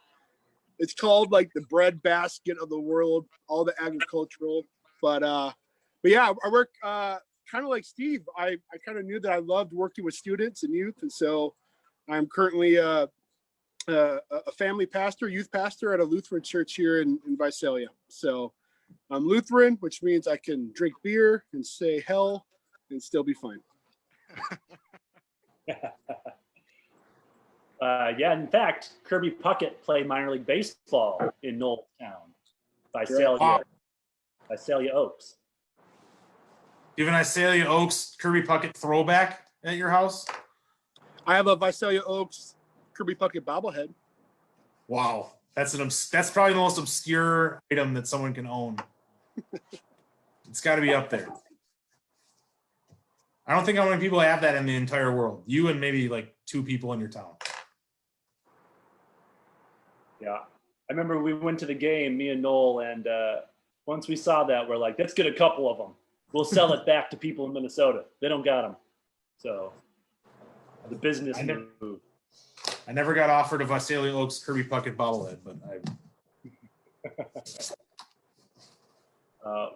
it's called like the breadbasket of the world, all the agricultural. But yeah, I work kind of like Steve. I kind of knew that I loved working with students and youth. And so I'm currently a family pastor, youth pastor at a Lutheran church here in Visalia. So I'm Lutheran, which means I can drink beer and say hell and still be fine. Yeah, in fact, Kirby Puckett played minor league baseball in Knowltown, Visalia Oaks. Do you have an Visalia Oaks Kirby Puckett throwback at your house? I have a Visalia Oaks Kirby Puckett bobblehead. Wow, that's probably the most obscure item that someone can own. It's got to be up there. I don't think how many people have that in the entire world. You and maybe like 2 people in your town. Yeah, I remember we went to the game, me and Noel, and once we saw that, we're like, let's get a couple of them. We'll sell it back to people in Minnesota. They don't got them. So the business move. I never got offered a Visalia Oaks Kirby Puckett bobblehead, but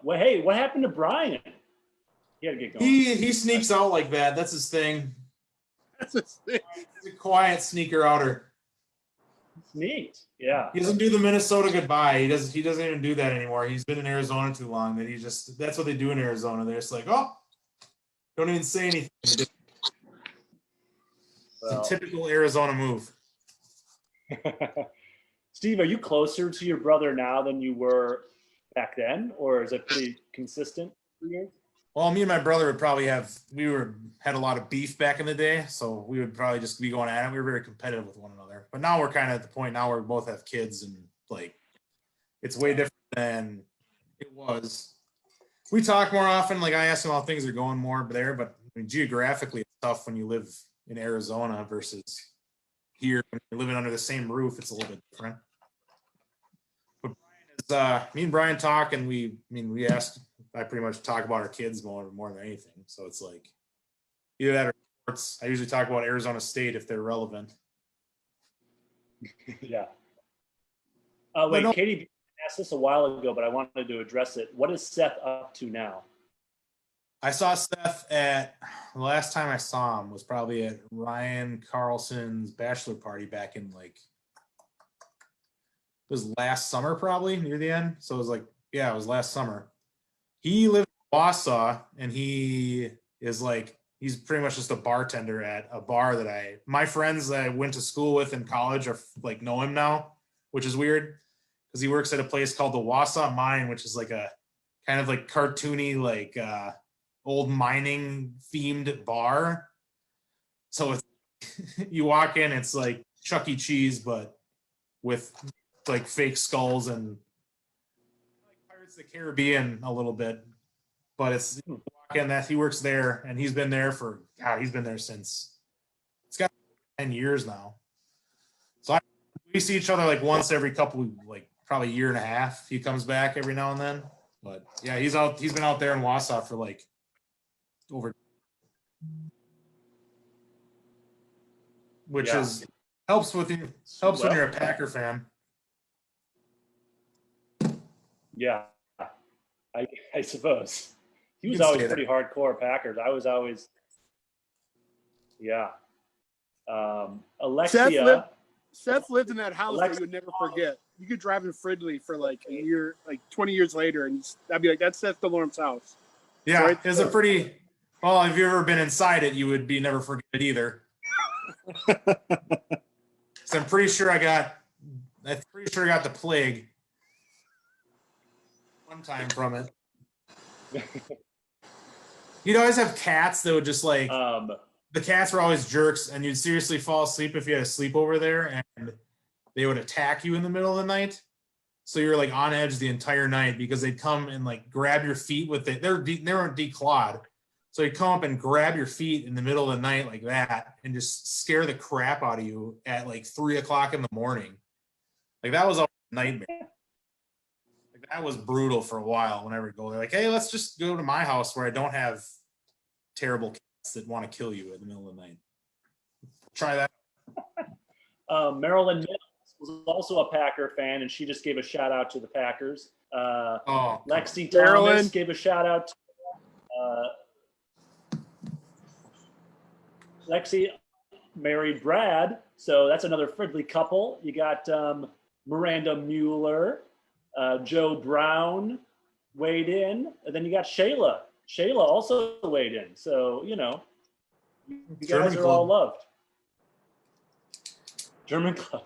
Well, hey, what happened to Brian? He had to get going. He sneaks out like that. That's his thing. That's a thing. He's a quiet sneaker outer. It's neat. Yeah. He doesn't do the Minnesota goodbye. He doesn't even do that anymore. He's been in Arizona too long that that's what they do in Arizona. They're just like, oh, don't even say anything. It's a typical Arizona move. Steve, are you closer to your brother now than you were back then, or is it pretty consistent for you? Well, me and my brother would probably had a lot of beef back in the day, so we would probably just be going at it. We were very competitive with one another. But now we're kind of at the point now where we both have kids, and like it's way different than it was. We talk more often. Like I ask him how things are going more there, but I mean, geographically, it's tough when you live in Arizona versus here. When you're living under the same roof, it's a little bit different. But me and Brian talk, and I pretty much talk about our kids more than anything. So it's like either that or sports. I usually talk about Arizona State if they're relevant. Yeah. Wait, Katie asked this a while ago, but I wanted to address it. What is Seth up to now? I saw Seth the last time I saw him was probably at Ryan Carlson's bachelor party back in it was last summer, probably near the end. So it was it was last summer. He lived in Wausau, and he is like He's pretty much just a bartender at a bar that my friends that I went to school with in college are like know him now, which is weird because he works at a place called the Wausau Mine, which is like a kind of like cartoony, like old mining themed bar. So it's, you walk in, it's like Chuck E. Cheese, but with like fake skulls and like Pirates of the Caribbean a little bit. But it's walk in that he works there, and he's been there for he's been there since it's got 10 years now. So we see each other like once every couple, like probably a year and a half. He comes back every now and then. But yeah, he's been out there in Wausau for like over, which is helps when you're a Packer fan. Yeah, I suppose. He was always pretty hardcore Packers. I was always, Alexia. Seth lived in that house that you would never forget. You could drive in Fridley for like a year, like 20 years later, and I'd be like, that's Seth DeLorme's house. Yeah, right, it's a pretty, well, if you've ever been inside it, you would be never forget it either. So I'm pretty sure I got the plague one time from it. You'd always have cats that would just like the cats were always jerks, and you'd seriously fall asleep if you had a sleepover there, and they would attack you in the middle of the night. So you're like on edge the entire night because they'd come and like grab your feet with it. They weren't declawed, so they'd come up and grab your feet in the middle of the night like that, and just scare the crap out of you at like 3 o'clock in the morning. Like that was a nightmare. That was brutal for a while whenever we go there. Like, hey, let's just go to my house where I don't have terrible cats that want to kill you in the middle of the night. Try that. Marilyn Mills was also a Packer fan, and she just gave a shout out to the Packers. Lexi Thomas gave a shout out to Lexi married Brad, so that's another Fridley couple. You got Miranda Mueller. Joe Brown weighed in, and then you got Shayla. Shayla also weighed in. So, you know, you guys are all loved. German club.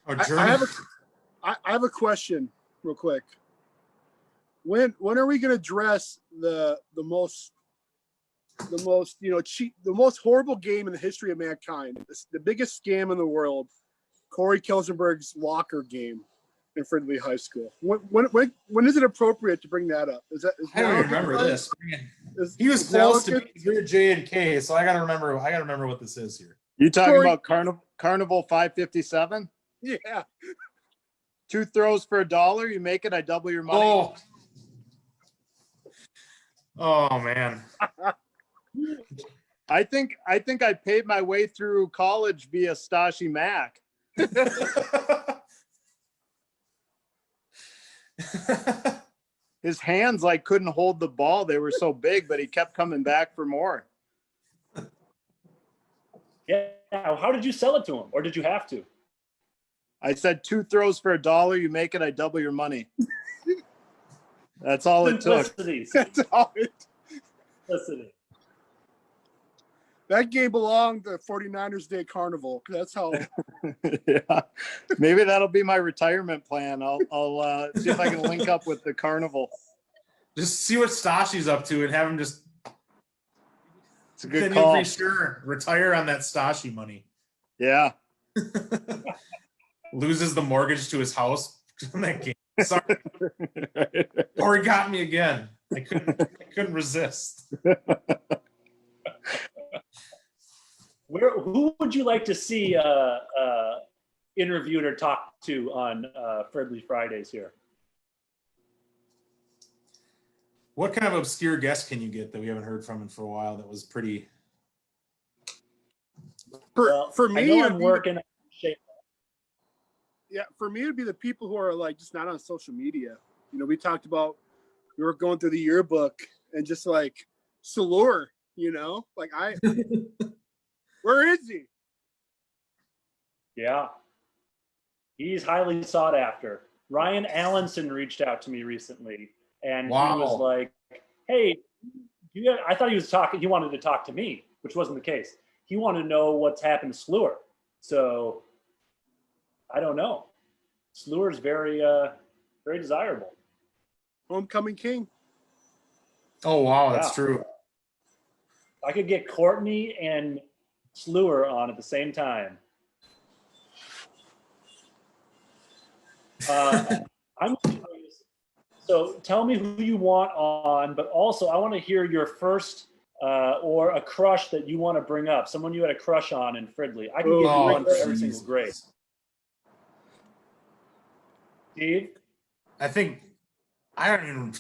I have a question real quick. When are we going to address the most horrible game in the history of mankind? The biggest scam in the world, Corey Kelsenberg's locker game in Fridley High School. When is it appropriate to bring that up? I don't remember this. He was close to me. You're J and K, so I gotta remember what this is here. You talking about Carnival 557? Yeah. 2 throws for $1. You make it, I double your money. Oh man. I think I paid my way through college via Stashi Mac. His hands like couldn't hold the ball. They were so big, but he kept coming back for more. Yeah. How did you sell it to him? Or did you have to? I said 2 throws for $1. You make it, I double your money. That's all it took. That's all it took. Simplicity. That game belonged to 49ers Day Carnival. That's how. Yeah, maybe that'll be my retirement plan. I'll see if I can link up with the carnival. Just see what Stashi's up to and have him just. It's a good call. For sure, retire on that Stashi money. Yeah. Loses the mortgage to his house in that game. Sorry. Or he got me again. I couldn't resist. Who would you like to see interviewed or talked to on Fridley Fridays here? What kind of obscure guest can you get that we haven't heard from in for a while that was pretty? For me, I know I'm working. Yeah, for me, it'd be the people who are like just not on social media. You know, we talked about we were going through the yearbook and just like Salur, you know, like where is he? Yeah, he's highly sought after. Ryan Allenson reached out to me recently, and he was like, "Hey, I thought he was talking. He wanted to talk to me." which wasn't the case. He wanted to know what's happened to Slur. So I don't know. Slur's very desirable. Homecoming king. Oh wow, that's Yeah. true. I could get Courtney and Slur on at the same time. I'm curious. So tell me who you want on, but also I want to hear your first or a crush that you want to bring up. Someone you had a crush on in Fridley. I can give you one for every single grade. Steve? I think I don't even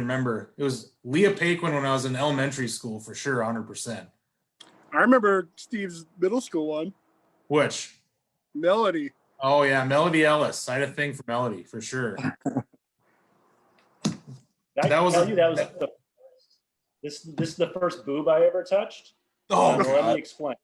remember. It was Leah Paquin when I was in elementary school for sure, 100%. I remember Steve's middle school one. Which? Melody. Oh yeah, Melody Ellis. I had a thing for Melody for sure. This is the first boob I ever touched. Oh, let me explain.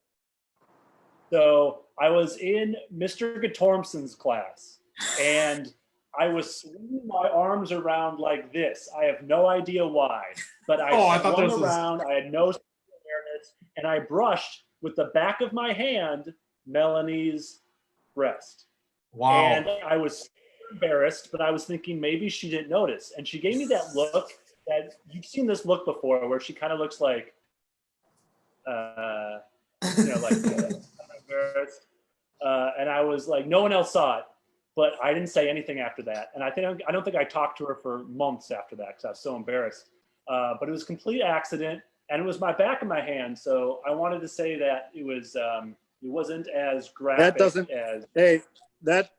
So I was in Mr. Gatormson's class, and I was swinging my arms around like this. I have no idea why, but I swung around. I had no awareness, and I brushed with the back of my hand Melanie's breast. Wow. And I was embarrassed, but I was thinking maybe she didn't notice. And she gave me that look that you've seen this look before, where she kind of looks like, like embarrassed. And I was like, no one else saw it, but I didn't say anything after that. And I don't think I talked to her for months after that because I was so embarrassed. But it was a complete accident, and it was my back of my hand. So I wanted to say that it was it wasn't as graphic as. Hey, that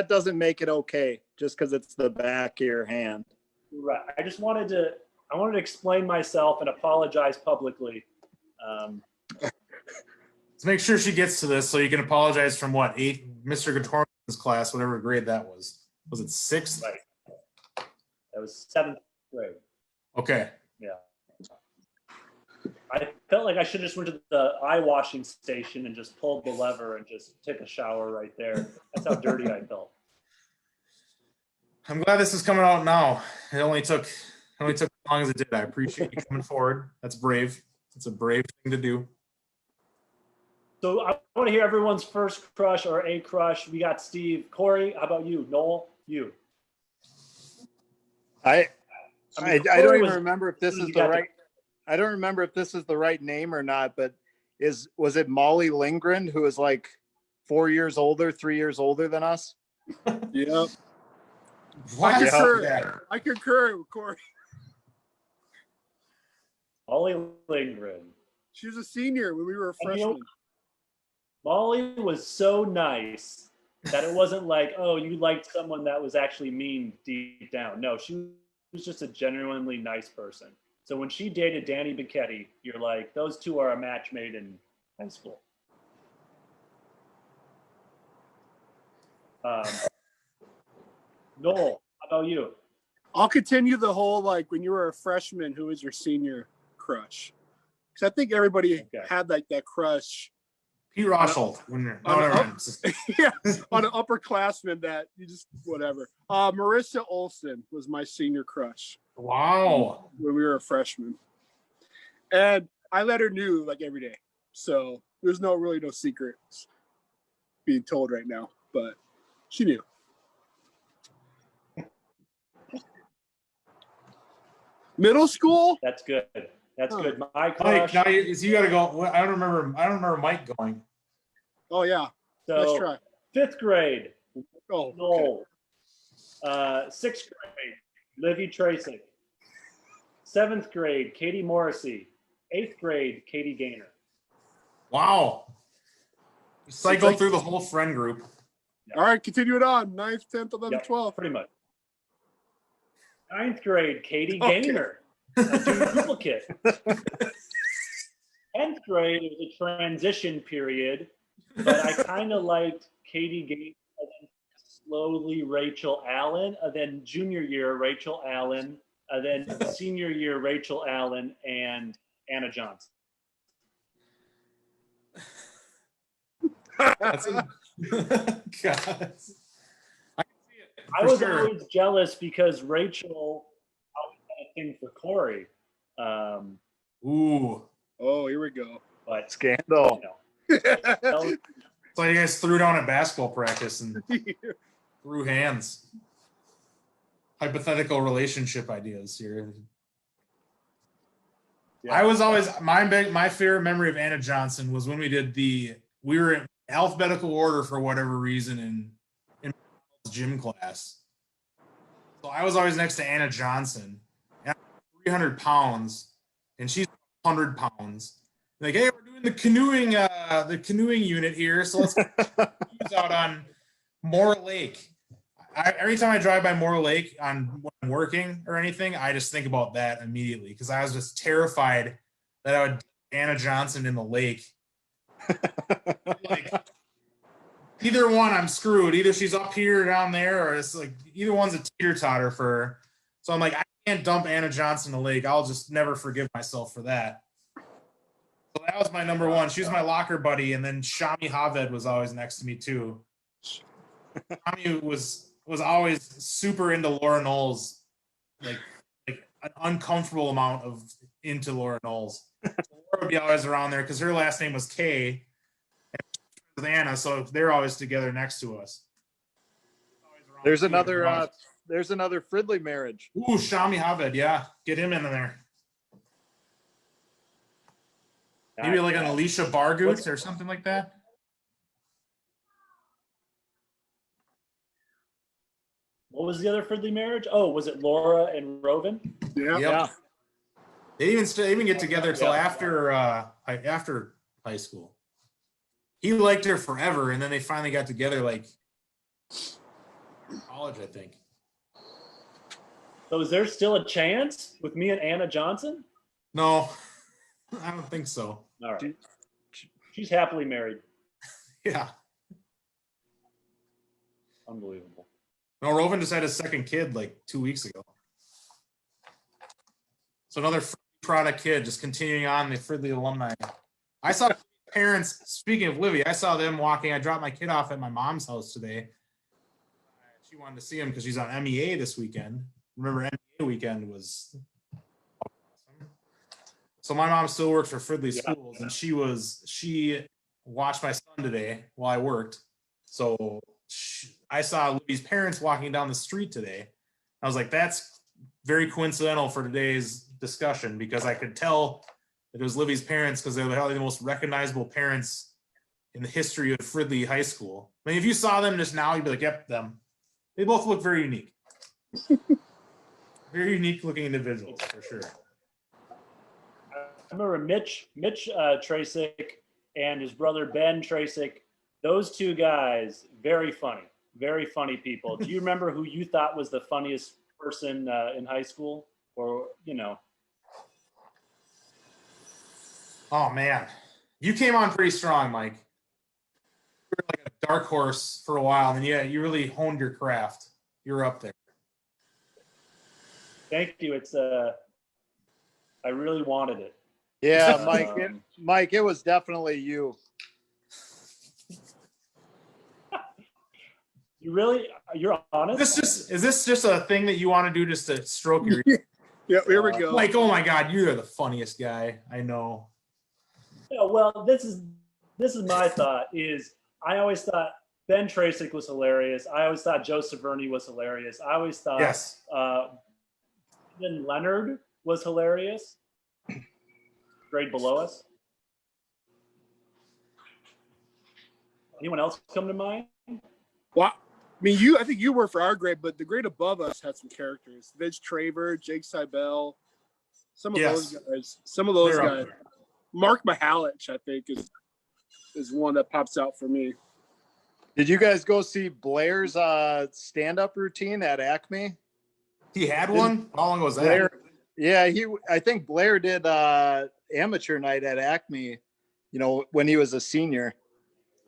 doesn't make it okay just because it's the back of your hand. Right. I wanted to explain myself and apologize publicly. Let's make sure she gets to this so you can apologize from what, 8th Mr. Gatorman's class, whatever grade that was. Was it 6th? Right. That was 7th grade. Okay. Yeah. I felt like I should have just went to the eye washing station and just pulled the lever and just took a shower right there. That's how dirty I felt. I'm glad this is coming out now. It only took as long as it did. I appreciate you coming forward. That's brave. It's a brave thing to do. So I want to hear everyone's first crush or a crush. We got Steve. Corey, how about you? Noel, you. I don't even remember if this is the right. I don't remember if this is the right name or not, but was it Molly Lindgren, who is like 3 years older than us? Yep. I concur with Corey. Molly Lindgren. She was a senior when we were freshmen. Molly was so nice that it wasn't like, oh, you liked someone that was actually mean deep down. No, she was just a genuinely nice person. So when she dated Danny Bichetti, you're like, those two are a match made in high school. Noel, how about you? I'll continue the whole, like, when you were a freshman, who was your senior crush? Because I think everybody had like that crush. Pete Roshold. Yeah, on an upperclassman that you just whatever. Marissa Olson was my senior crush. Wow. When we were a freshman, and I let her know like every day, so there's no secrets being told right now, but she knew. Middle school. That's good. That's good. My crush. Mike, now you got to go. I don't remember Mike going. Oh yeah. So let's try. 5th grade. Oh. Noel. 6th grade. Livy Tracy. 7th grade. Katie Morrissey. 8th grade. Katie Gaynor. Wow. Cycle through the whole friend group. All right, continue it on. 9th, 10th, 11th, 12th. Pretty much. 9th grade. Katie Gaynor. A duplicate. 10th grade was a transition period, but I kind of liked Katie Gaynor, and then slowly Rachel Allen, and then junior year Rachel Allen, and then senior year Rachel Allen and Anna Johnson. God. I was always jealous because Rachel always had a thing for Corey. Ooh. Oh, here we go. But Scandal. So you guys threw down at basketball practice and threw hands. Hypothetical relationship ideas here. Yeah. I was always my favorite memory of Anna Johnson was when we were in alphabetical order for whatever reason in gym class. So I was always next to Anna Johnson. And I'm 300 pounds, and she's 100 pounds. Like, hey, we're doing the canoeing unit here, so let's get out on Moore Lake. Every time I drive by Moore Lake when I'm working or anything, I just think about that immediately because I was just terrified that I would Anna Johnson in the lake. Like, either one, I'm screwed. Either she's up here or down there, or it's like either one's a teeter-totter for her. So I'm like, I can't dump Anna Johnson in the lake. I'll just never forgive myself for that. So that was my number one. She was my locker buddy, and then Shami Haved was always next to me too. Shami was always super into Laura Knowles, like an uncomfortable amount of into Laura Knowles. So Laura would be always around there because her last name was Kay, and with Anna, so they're always together next to us. There's another Fridley marriage. Ooh, Shami Haved, yeah, get him in there. Maybe like an Alicia Bargoot or something like that. What was the other Fridley marriage? Oh, was it Laura and Roven? Yeah. Yeah. They didn't even get together till after high school. He liked her forever, and then they finally got together like college, I think. So is there still a chance with me and Anna Johnson? No, I don't think so. All right. She's happily married. Yeah. Unbelievable. No, Roven just had his second kid like 2 weeks ago. So another product kid just continuing on the Fridley alumni. I saw parents, speaking of Livy, I saw them walking. I dropped my kid off at my mom's house today. She wanted to see him because she's on MEA this weekend. Remember, MEA weekend was awesome. So my mom still works for Fridley Schools, and she watched my son today while I worked. So I saw Livy's parents walking down the street today. I was like, that's very coincidental for today's discussion because I could tell that it was Livy's parents because they're probably the most recognizable parents in the history of Fridley High School. I mean, if you saw them just now, you'd be like, yep, them. They both look very unique. Very unique looking individuals, for sure. I remember Mitch Tracek and his brother Ben Tracek. Those two guys, very funny people. Do you remember who you thought was the funniest person in high school? Or, you know? Oh, man. You came on pretty strong, Mike. You were like a dark horse for a while, and then yeah, you really honed your craft. You're up there. Thank you. It's I really wanted it. Yeah, Mike, it was definitely you. You're honest? Is this just a thing that you want to do just to stroke your Yeah, here we go. like, oh my God, you're the funniest guy I know. Yeah, well, this is my thought is I always thought Ben Tracek was hilarious. I always thought Joe Saverny was hilarious. I always thought Yes. Then Leonard was hilarious. Grade below us. Anyone else come to mind? Well, I mean, I think you were for our grade, but the grade above us had some characters. Vince Traver, Jake Seibel, some of those guys. Some of those guys. Mark Mihalich, I think, is one that pops out for me. Did you guys go see Blair's stand-up routine at Acme? He had one? How long was that? Blair, yeah, I think Blair did amateur night at Acme, when he was a senior.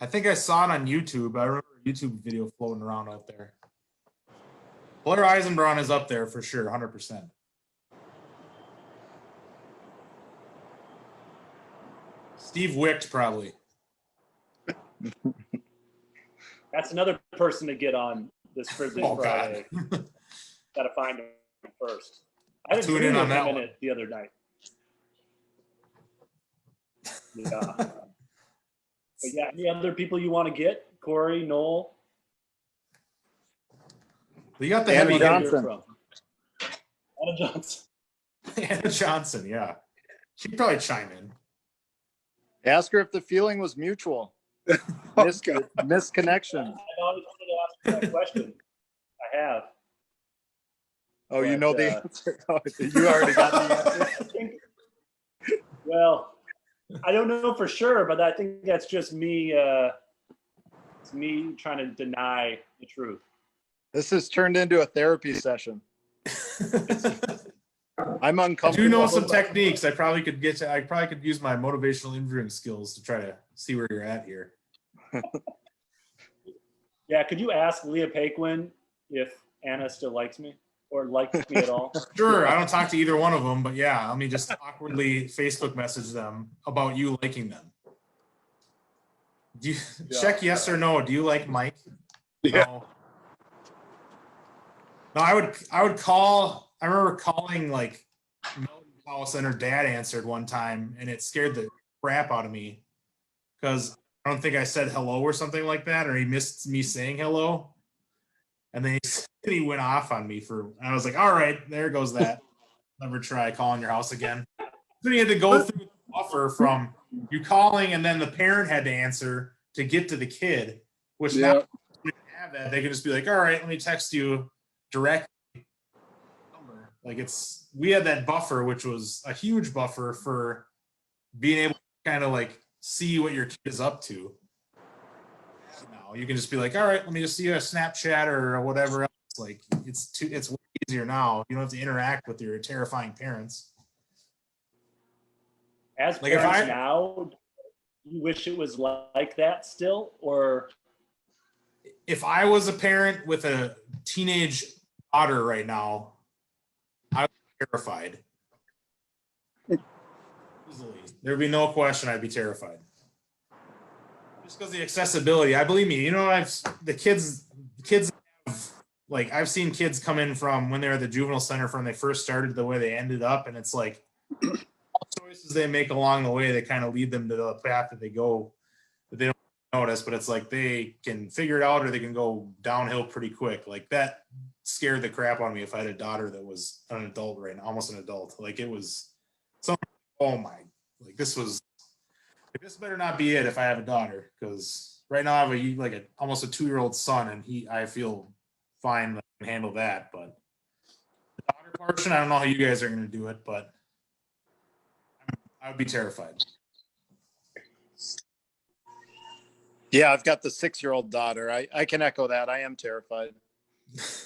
I think I saw it on YouTube. I remember a YouTube video floating around out there. Blair Eisenbraun is up there for sure, 100%. Steve Wicht, probably. That's another person to get on this Fridley Oh, Friday. Got to find him first. I had a Tune dream in on of that him in one. it the other night. Yeah. But yeah, any other people you want to get? Corey, Noel? You got the Anna heavy Johnson. hitter. Anna Johnson. Anna Johnson, yeah. She'd probably chime in. Ask her if the feeling was mutual. Misconnection. I've always wanted to ask her that question. I have. Oh, you But, know the answer. Oh, you already got the answer. Well, I don't know for sure, but I think that's just me. It's me trying to deny the truth. This has turned into a therapy session. I'm I uncomfortable. do know some techniques. I probably could use my motivational interviewing skills to try to see where you're at here. Yeah, could you ask Leah Paquin if Anna still likes me or likes me at all? Sure, I don't talk to either one of them, but yeah, let me just awkwardly Facebook message them about you liking them. Do you check yes or no? Do you like Mike? Yeah. No, I would call. I remember calling like Melton's house and her dad answered one time, and it scared the crap out of me because I don't think I said hello or something like that, or he missed me saying hello, and then he went off on me I was like, all right, there goes that. Never try calling your house again. Then you had to go through the buffer from you calling, and then the parent had to answer to get to the kid, which now we didn't have that. They could just be like, all right, let me text you directly. Like we had that buffer, which was a huge buffer for being able to kind of like see what your kid is up to. Now you can just be like, all right, let me just see a Snapchat or whatever else. Like it's way easier now. You don't have to interact with your terrifying parents. As Like if parents now, you wish it was like that still, or if I was a parent with a teenage daughter right now, I would be terrified. Easily. There'd be no question I'd be terrified. Just because of the accessibility. I believe me, the kids have, like I've seen kids come in from when they're at the juvenile center from when they first started the way they ended up, and it's like all choices they make along the way, they kind of lead them to the path that they go that they don't notice, but it's like they can figure it out or they can go downhill pretty quick. Like that scared the crap out of me if I had a daughter that was an adult right now, almost an adult. Like it was something, oh my, like this better not be it if I have a daughter, because right now I have almost a 2-year-old son, and I feel fine that I can handle that. But the daughter portion, I don't know how you guys are going to do it, but I would be terrified. Yeah, I've got the 6-year-old daughter. I can echo that. I am terrified.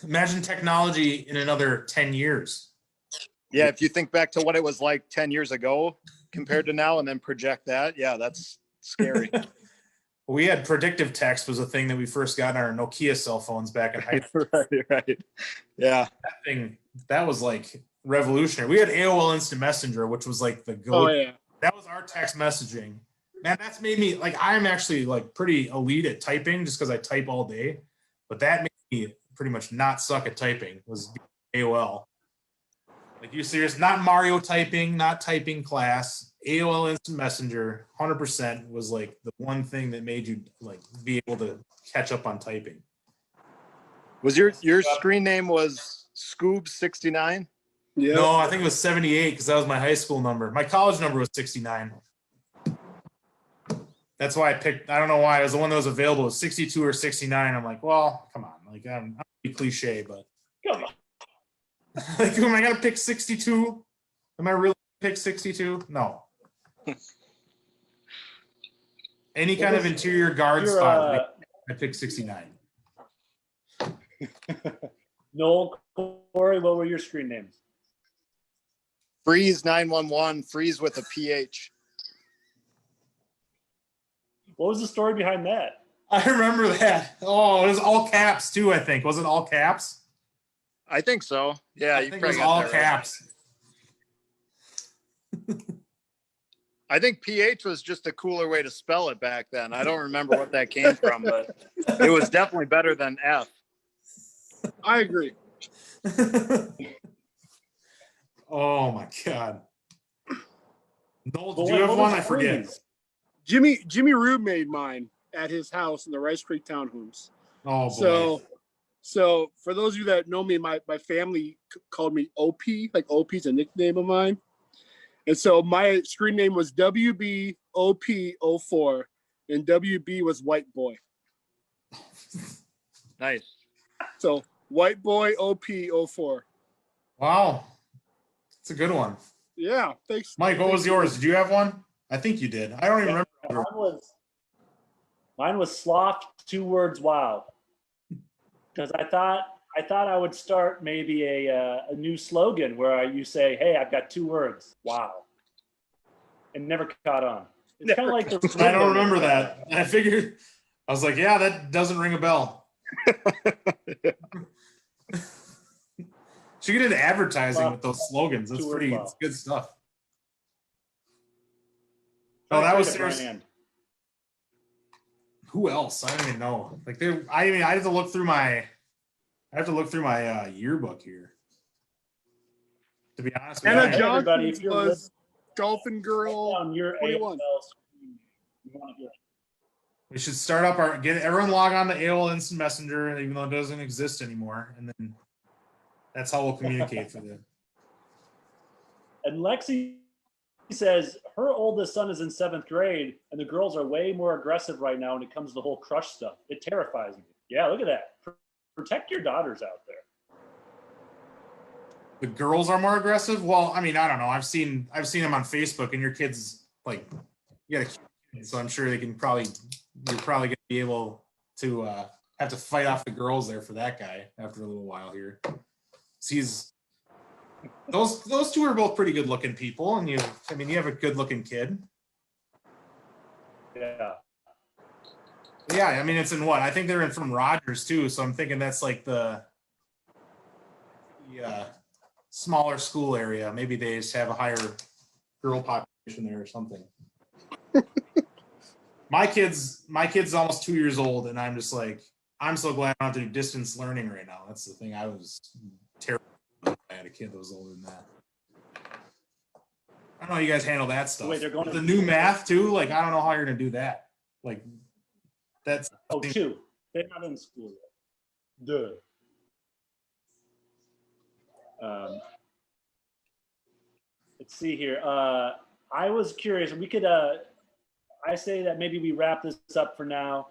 Imagine technology in another 10 years. Yeah, if you think back to what it was like 10 years ago compared to now and then project that, yeah, that's scary. We had predictive text was a thing that we first got on our Nokia cell phones back in high school. Right. Yeah. That was like revolutionary. We had AOL Instant Messenger, which was like the go. Oh yeah. That was our text messaging. Man, that's made me like, I'm actually like pretty elite at typing just because I type all day. But that made me pretty much not suck at typing, was AOL. Like you serious, not Mario typing, not typing class. AOL Instant Messenger, 100% was like the one thing that made you like be able to catch up on typing. Was your screen name was Scoob69? Yeah. No, I think it was 78 because that was my high school number. My college number was 69. That's why I picked. I don't know why. It was the one that was available. It was 62 or 69. I'm like, well, come on. Like I'm be cliche, but come on. like, am I gonna pick 62? Am I really pick 62? No. Any kind of interior guard spot, I pick 69. Noel, Corey, what were your screen names? Freeze 911, freeze with a PH. What was the story behind that? I remember that. Oh, it was all caps too, I think. Was it all caps? I think so. Yeah, I you think it was probably got all that right. caps. I think PH was just a cooler way to spell it back then. I don't remember what that came from, but it was definitely better than F. I agree. Oh my god. Noel, Well, did you have what one? was I forget. freeze? Jimmy Rube made mine at his house in the Rice Creek Townhomes. Oh boy. So for those of you that know me, my family called me OP, like OP's a nickname of mine. And so my screen name was WBOP04, and WB was White Boy. Nice. So White Boy OP04. Wow. It's a good one. Yeah, thanks. Mike, what was yours? Did you have one? I think you did. I don't even remember. Mine was sloth, 2 words, wow. Because I thought I would start maybe a new slogan where you say, "Hey, I've got 2 words, wow," and never caught on. It's kind of like the. I don't remember that. I figured, I was like, yeah, that doesn't ring a bell. Should get into advertising with those slogans. That's pretty it's good stuff. Oh, that was serious. Who else? I don't even know. Like I have to look through my yearbook here. To be honest with you. Anna Everybody, if Johnson you're was Golfing Girl on your 21. We should start up get everyone log on to AOL Instant Messenger, even though it doesn't exist anymore, and then that's how we'll communicate for them. And Lexi says her oldest son is in 7th grade, and the girls are way more aggressive right now when it comes to the whole crush stuff. It terrifies me. Yeah, look at that. Protect your daughters out there. The girls are more aggressive. Well, I mean, I don't know. I've seen them on Facebook, and your kids you got a kid, so I'm sure you're probably gonna be able to have to fight off the girls there for that guy after a little while here. Those 2 are both pretty good looking people, and you have a good looking kid. Yeah. Yeah, I mean, it's in what? I think they're in from Rogers too, so I'm thinking that's like the smaller school area. Maybe they just have a higher girl population there or something. My kid's almost 2 years old, and I'm just like, I'm so glad I don't have to do distance learning right now. That's the thing. I was terrible. I had a kid that was older than that. I don't know how you guys handle that stuff. Wait, they're going the new math too. Like, I don't know how you're gonna do that. Like, that's 2. They're not in school yet. Let's see here. I was curious. We could. I say that maybe we wrap this up for now.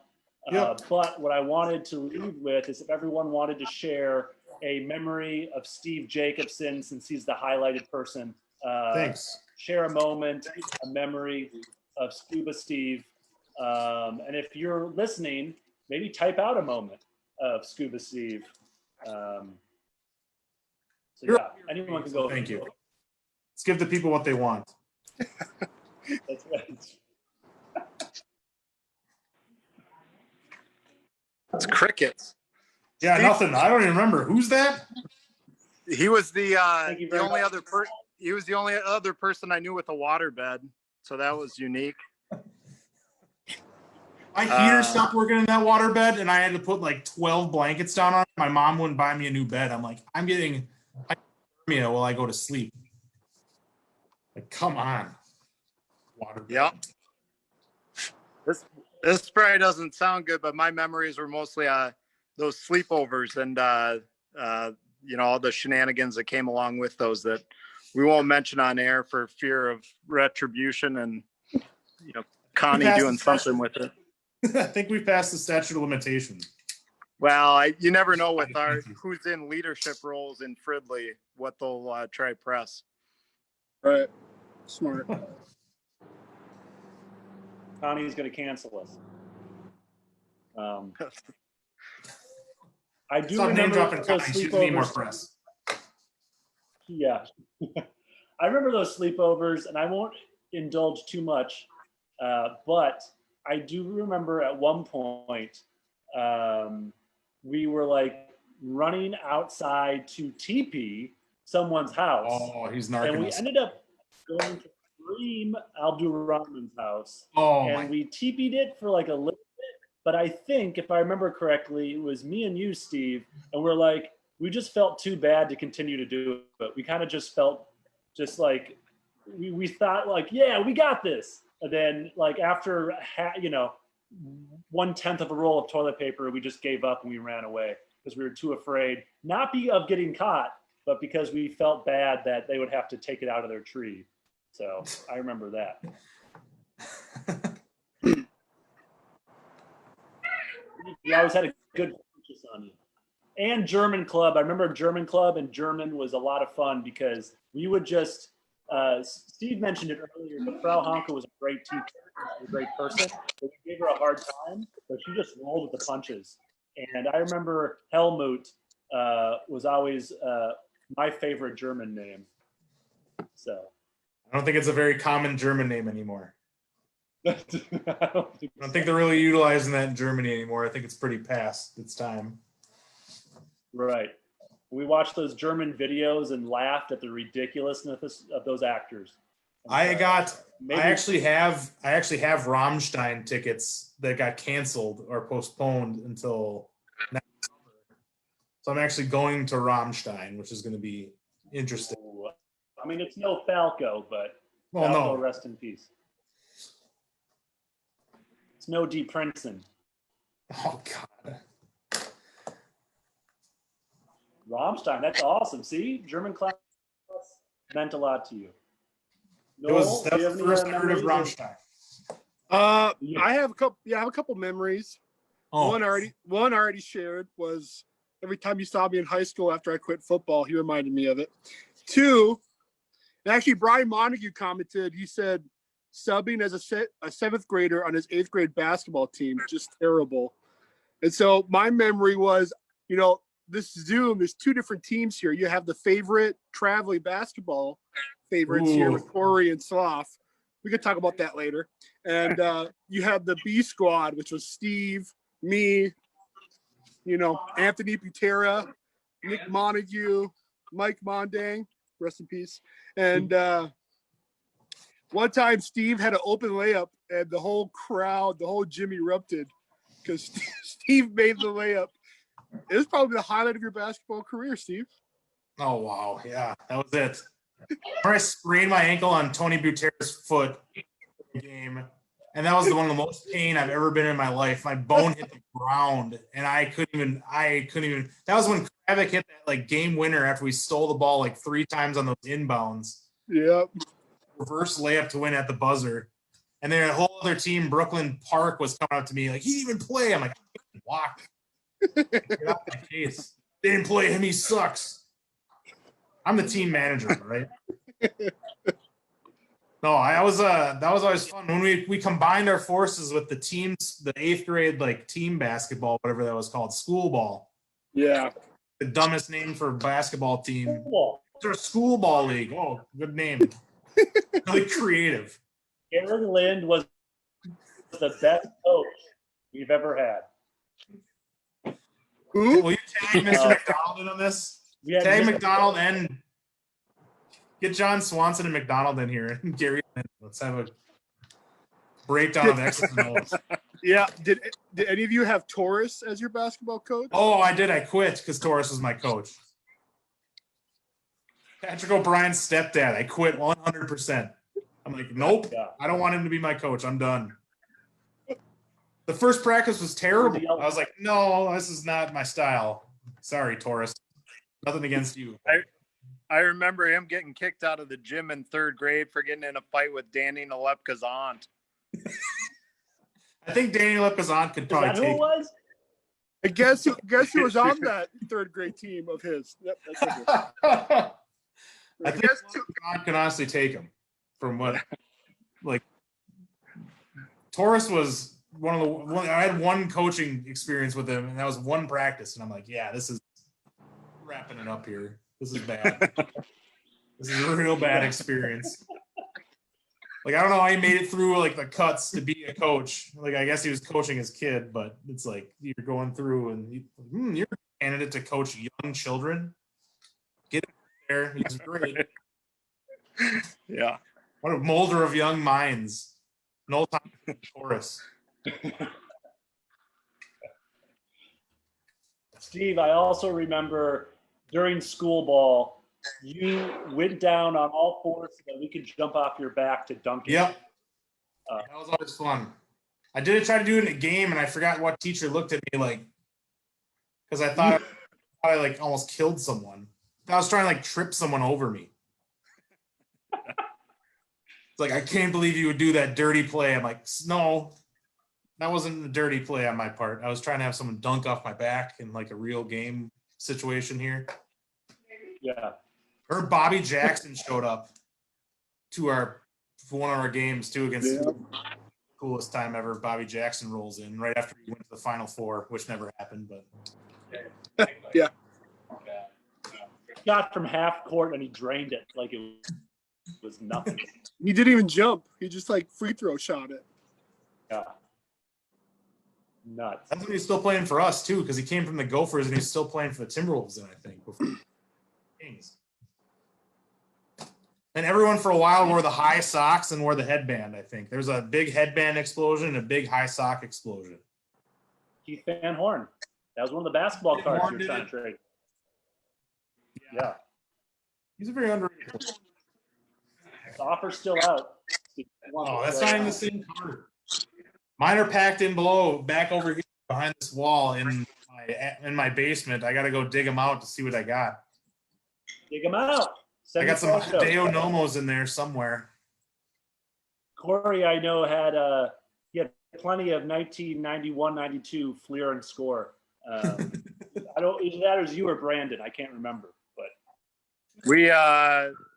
Yep. But what I wanted to leave with is if everyone wanted to share a memory of Steve Jacobson, since he's the highlighted person. Thanks. Share a moment, a memory of Scuba Steve. And if you're listening, maybe type out a moment of Scuba Steve. So yeah, anyone can go. Thank you. Let's give the people what they want. That's right. It's crickets. Yeah, Steve, nothing. I don't even remember. Who's that? He was the only much. he was the only other person I knew with a waterbed, so that was unique. My heater stopped working in that waterbed, and I had to put like 12 blankets down on it. My mom wouldn't buy me a new bed. I'm like, I'm getting while I go to sleep. Like, come on. Waterbed. Yep. This probably doesn't sound good, but my memories were mostly those sleepovers and all the shenanigans that came along with those that we won't mention on air for fear of retribution and Connie doing something with it. I think we passed the statute of limitations. Well, you never know with who's in leadership roles in Fridley what they'll try press. Right. Smart. Connie's going to cancel us. I do Stop name remember dropping those Connie. She doesn't need more sleepovers. press. Yeah. I remember those sleepovers, and I won't indulge too much, but I do remember at one point we were like running outside to TP someone's house. Oh, he's narking and we us. ended up going to Kareem Abdul-Rahman's house. Oh, and we TP'd it for like a little bit, but I think if I remember correctly, it was me and you, Steve, and we're like, we just felt too bad to continue to do it. We kind of just felt just like we thought like, yeah, we got this. then like after 1/10 of a roll of toilet paper, we just gave up and we ran away because we were too afraid, not of getting caught, but because we felt bad that they would have to take it out of their tree. So I remember that. You always had a good focus on you. And German club. I remember German club, and German was a lot of fun because we would just, Steve mentioned it earlier, but Frau Honke was a great teacher, a great person. But we gave her a hard time, but she just rolled with the punches. And I remember Helmut was always my favorite German name. So I don't think it's a very common German name anymore. I don't think they're really utilizing that in Germany anymore. I think it's pretty past its time. Right. We watched those German videos and laughed at the ridiculousness of those actors. I actually have Rammstein tickets that got canceled or postponed until next summer. So I'm actually going to Rammstein, which is going to be interesting. I mean, it's no Falco, but well, Falco, no, rest in peace. It's no D. Princeton. Oh God. Rammstein, that's awesome. See, German class meant a lot to you. That's the first I heard of Rammstein. I have a couple memories. Oh. One already shared was every time you saw me in high school after I quit football, he reminded me of it. Two, and actually Brian Montague commented, he said subbing as a seventh grader on his eighth grade basketball team, just terrible. And so my memory was, this Zoom, there's two different teams here. You have the favorite traveling basketball favorites here with Corey and Sloth. We could talk about that later. And you have the B squad, which was Steve, me, Anthony Butera, Nick Montague, Mike Mondang, rest in peace. And one time Steve had an open layup and the whole crowd, the whole gym erupted because Steve made the layup. It was probably the highlight of your basketball career, Steve. Oh, wow. Yeah, that was it. I sprained my ankle on Tony Butera's foot in the game, and that was one of the most pain I've ever been in my life. My bone hit the ground, and I couldn't even. That was when Kravik hit that game winner after we stole the ball 3 times on those inbounds. Yep. Reverse layup to win at the buzzer. And then a whole other team, Brooklyn Park, was coming up to me he didn't even play. I'm like, I can't walk. Get off my case. They didn't play him. He sucks. I'm the team manager, right? No, that was always fun when we combined our forces with the teams, the 8th grade team basketball, whatever that was called, school ball. Yeah. The dumbest name for a basketball team. School. It's a school ball league. Oh, good name. Really creative. Aaron Lind was the best coach we've ever had. Who? Will you tag Mr. McDonald in on this? Tag McDonald and get John Swanson and McDonald in here. And Gary, let's have a breakdown of X's and O's. Yeah. Did any of you have Taurus as your basketball coach? Oh, I did. I quit because Taurus was my coach. Patrick O'Brien's stepdad. I quit 100%. I'm like, nope. I don't want him to be my coach. I'm done. The first practice was terrible. I was like, no, this is not my style. Sorry, Taurus. Nothing against you. I remember him getting kicked out of the gym in 3rd grade for getting in a fight with Danny Nalepka's aunt. I think Danny Nalepka's aunt could probably take it. Was? I guess who was on that 3rd grade team of his. Yep, that's it. I think aunt can honestly take him from what Taurus was I had one coaching experience with him, and that was one practice, and I'm like, yeah, this is wrapping it up here. This is bad. This is a real bad experience. I don't know how he made it through the cuts to be a coach. I guess he was coaching his kid, but it's you're going through and you're a candidate to coach young children. Get him there. He's great. Yeah. What a molder of young minds. No time for Taurus. Steve, I also remember during school ball, you went down on all fours so that we could jump off your back to dunk it. Yep. That was always fun. I did try to do it in a game, and I forgot what teacher looked at me like, because I thought I like almost killed someone. I was trying to like trip someone over me. It's like, I can't believe you would do that dirty play. I'm like, no, that wasn't a dirty play on my part. I was trying to have someone dunk off my back in like a real game situation here. Yeah. Or Bobby Jackson showed up for one of our games too against the coolest time ever. Bobby Jackson rolls in right after he went to the Final Four, which never happened, but Yeah. Got from half court and he drained it like it was nothing. He didn't even jump. He just like free throw shot it. Yeah. Nuts. that's when he's still playing for us too, because he came from the Gophers and he's still playing for the Timberwolves then, I think, before Kings. And everyone for a while wore the high socks and wore the headband, I think. There's a big headband explosion and a big high sock explosion. Keith Van Horn. That was one of the basketball Van cards Horn you were did trying it? to trade. Yeah. He's a very underrated. The offer's still out. Oh, that's not in the same card. Mine are packed in below, back over here behind this wall in my basement. I got to go dig them out to see what I got. Dig them out. I Send got us some photos. Hideo Nomos in there somewhere. Corey, I know, he had plenty of 1991-92 Fleer and Score. I don't, either that or you or Brandon. I can't remember, but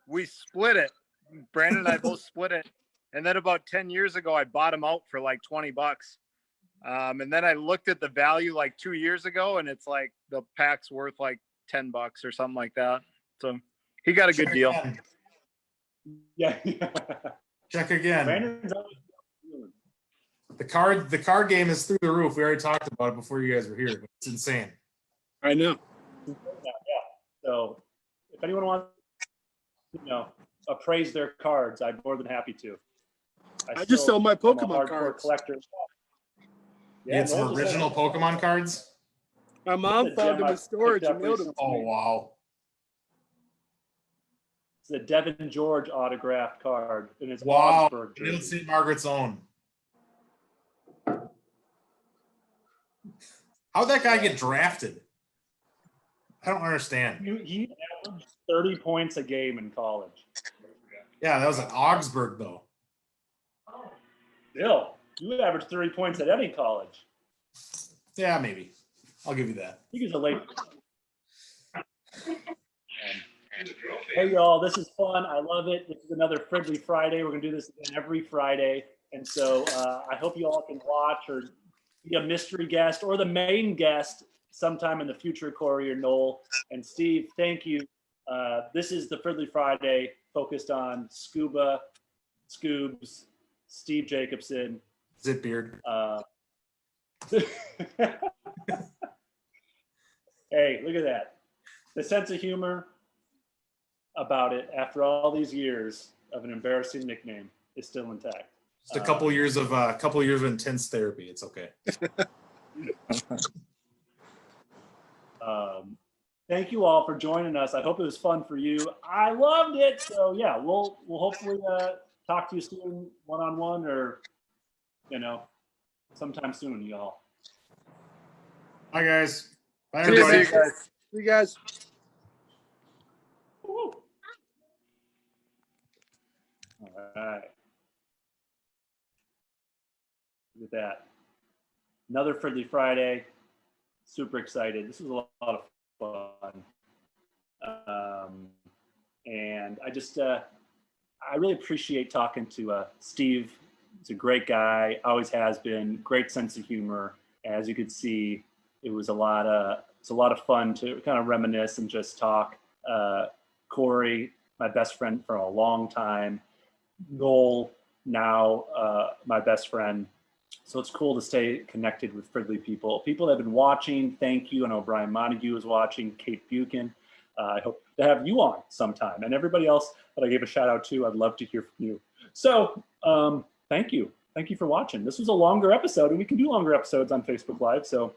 We split it. Brandon and I both split it. And then about 10 years ago, I bought them out for like $20. And then I looked at the value like 2 years ago, and it's like the pack's worth like $10 or something like that. So he got a good deal. Again. yeah. Check again. Brandon's always The card game is through the roof. We already talked about it before you guys were here. But it's insane. I know. yeah. So if anyone wants, appraise their cards, I'm more than happy to. I just sell my I'm a Pokemon hardcore cards. collector. You had some those are original Pokemon cards? My mom The found gem them I in storage picked and up mailed them. recently. Oh, wow. It's the Devin George autographed card, and it's Wow. Augsburg Little jersey. St. Margaret's own. How'd that guy get drafted? I don't understand. He averaged 30 points a game in college. Yeah, that was at Augsburg, though. Still, you averaged 30 points at any college. Yeah, maybe. I'll give you that. I think he was a late. Hey, y'all, this is fun. I love it. This is another Fridley Friday. We're going to do this again every Friday. And so I hope you all can watch or be a mystery guest or the main guest sometime in the future, Corey or Noel. And Steve, thank you. This is the Fridley Friday focused on scuba, Scoobs, Steve Jacobson. Zip beard. Hey, look at that. The sense of humor about it after all these years of an embarrassing nickname is still intact. Just a couple years of intense therapy. It's okay. Thank you all for joining us. I hope it was fun for you. I loved it. So yeah, we'll hopefully talk to you soon, one-on-one, or sometime soon, y'all. Bye, guys. Bye, See you everybody. guys. See you guys. Woo. All right. Look at that. Another Fridley Friday. Super excited. This was a lot of fun. And I just, I really appreciate talking to Steve. He's a great guy, always has been, great sense of humor. As you could see, it was a lot of fun to kind of reminisce and just talk. Corey, my best friend for a long time. Noel, now my best friend. So it's cool to stay connected with Fridley people. People that have been watching, thank you. I know Brian Montague is watching, Kate Buchan. I hope to have you on sometime. And everybody else that I gave a shout out to, I'd love to hear from you. So thank you. Thank you for watching. This was a longer episode, and we can do longer episodes on Facebook Live. So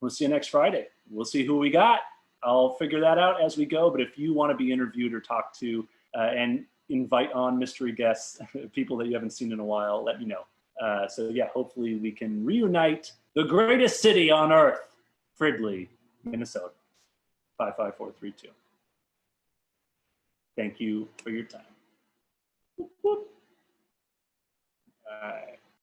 we'll see you next Friday. We'll see who we got. I'll figure that out as we go. But if you want to be interviewed or talked to, and invite on mystery guests, people that you haven't seen in a while, let me know. So yeah, hopefully we can reunite the greatest city on earth, Fridley, Minnesota, 55432. Thank you for your time. Whoop, whoop. All right.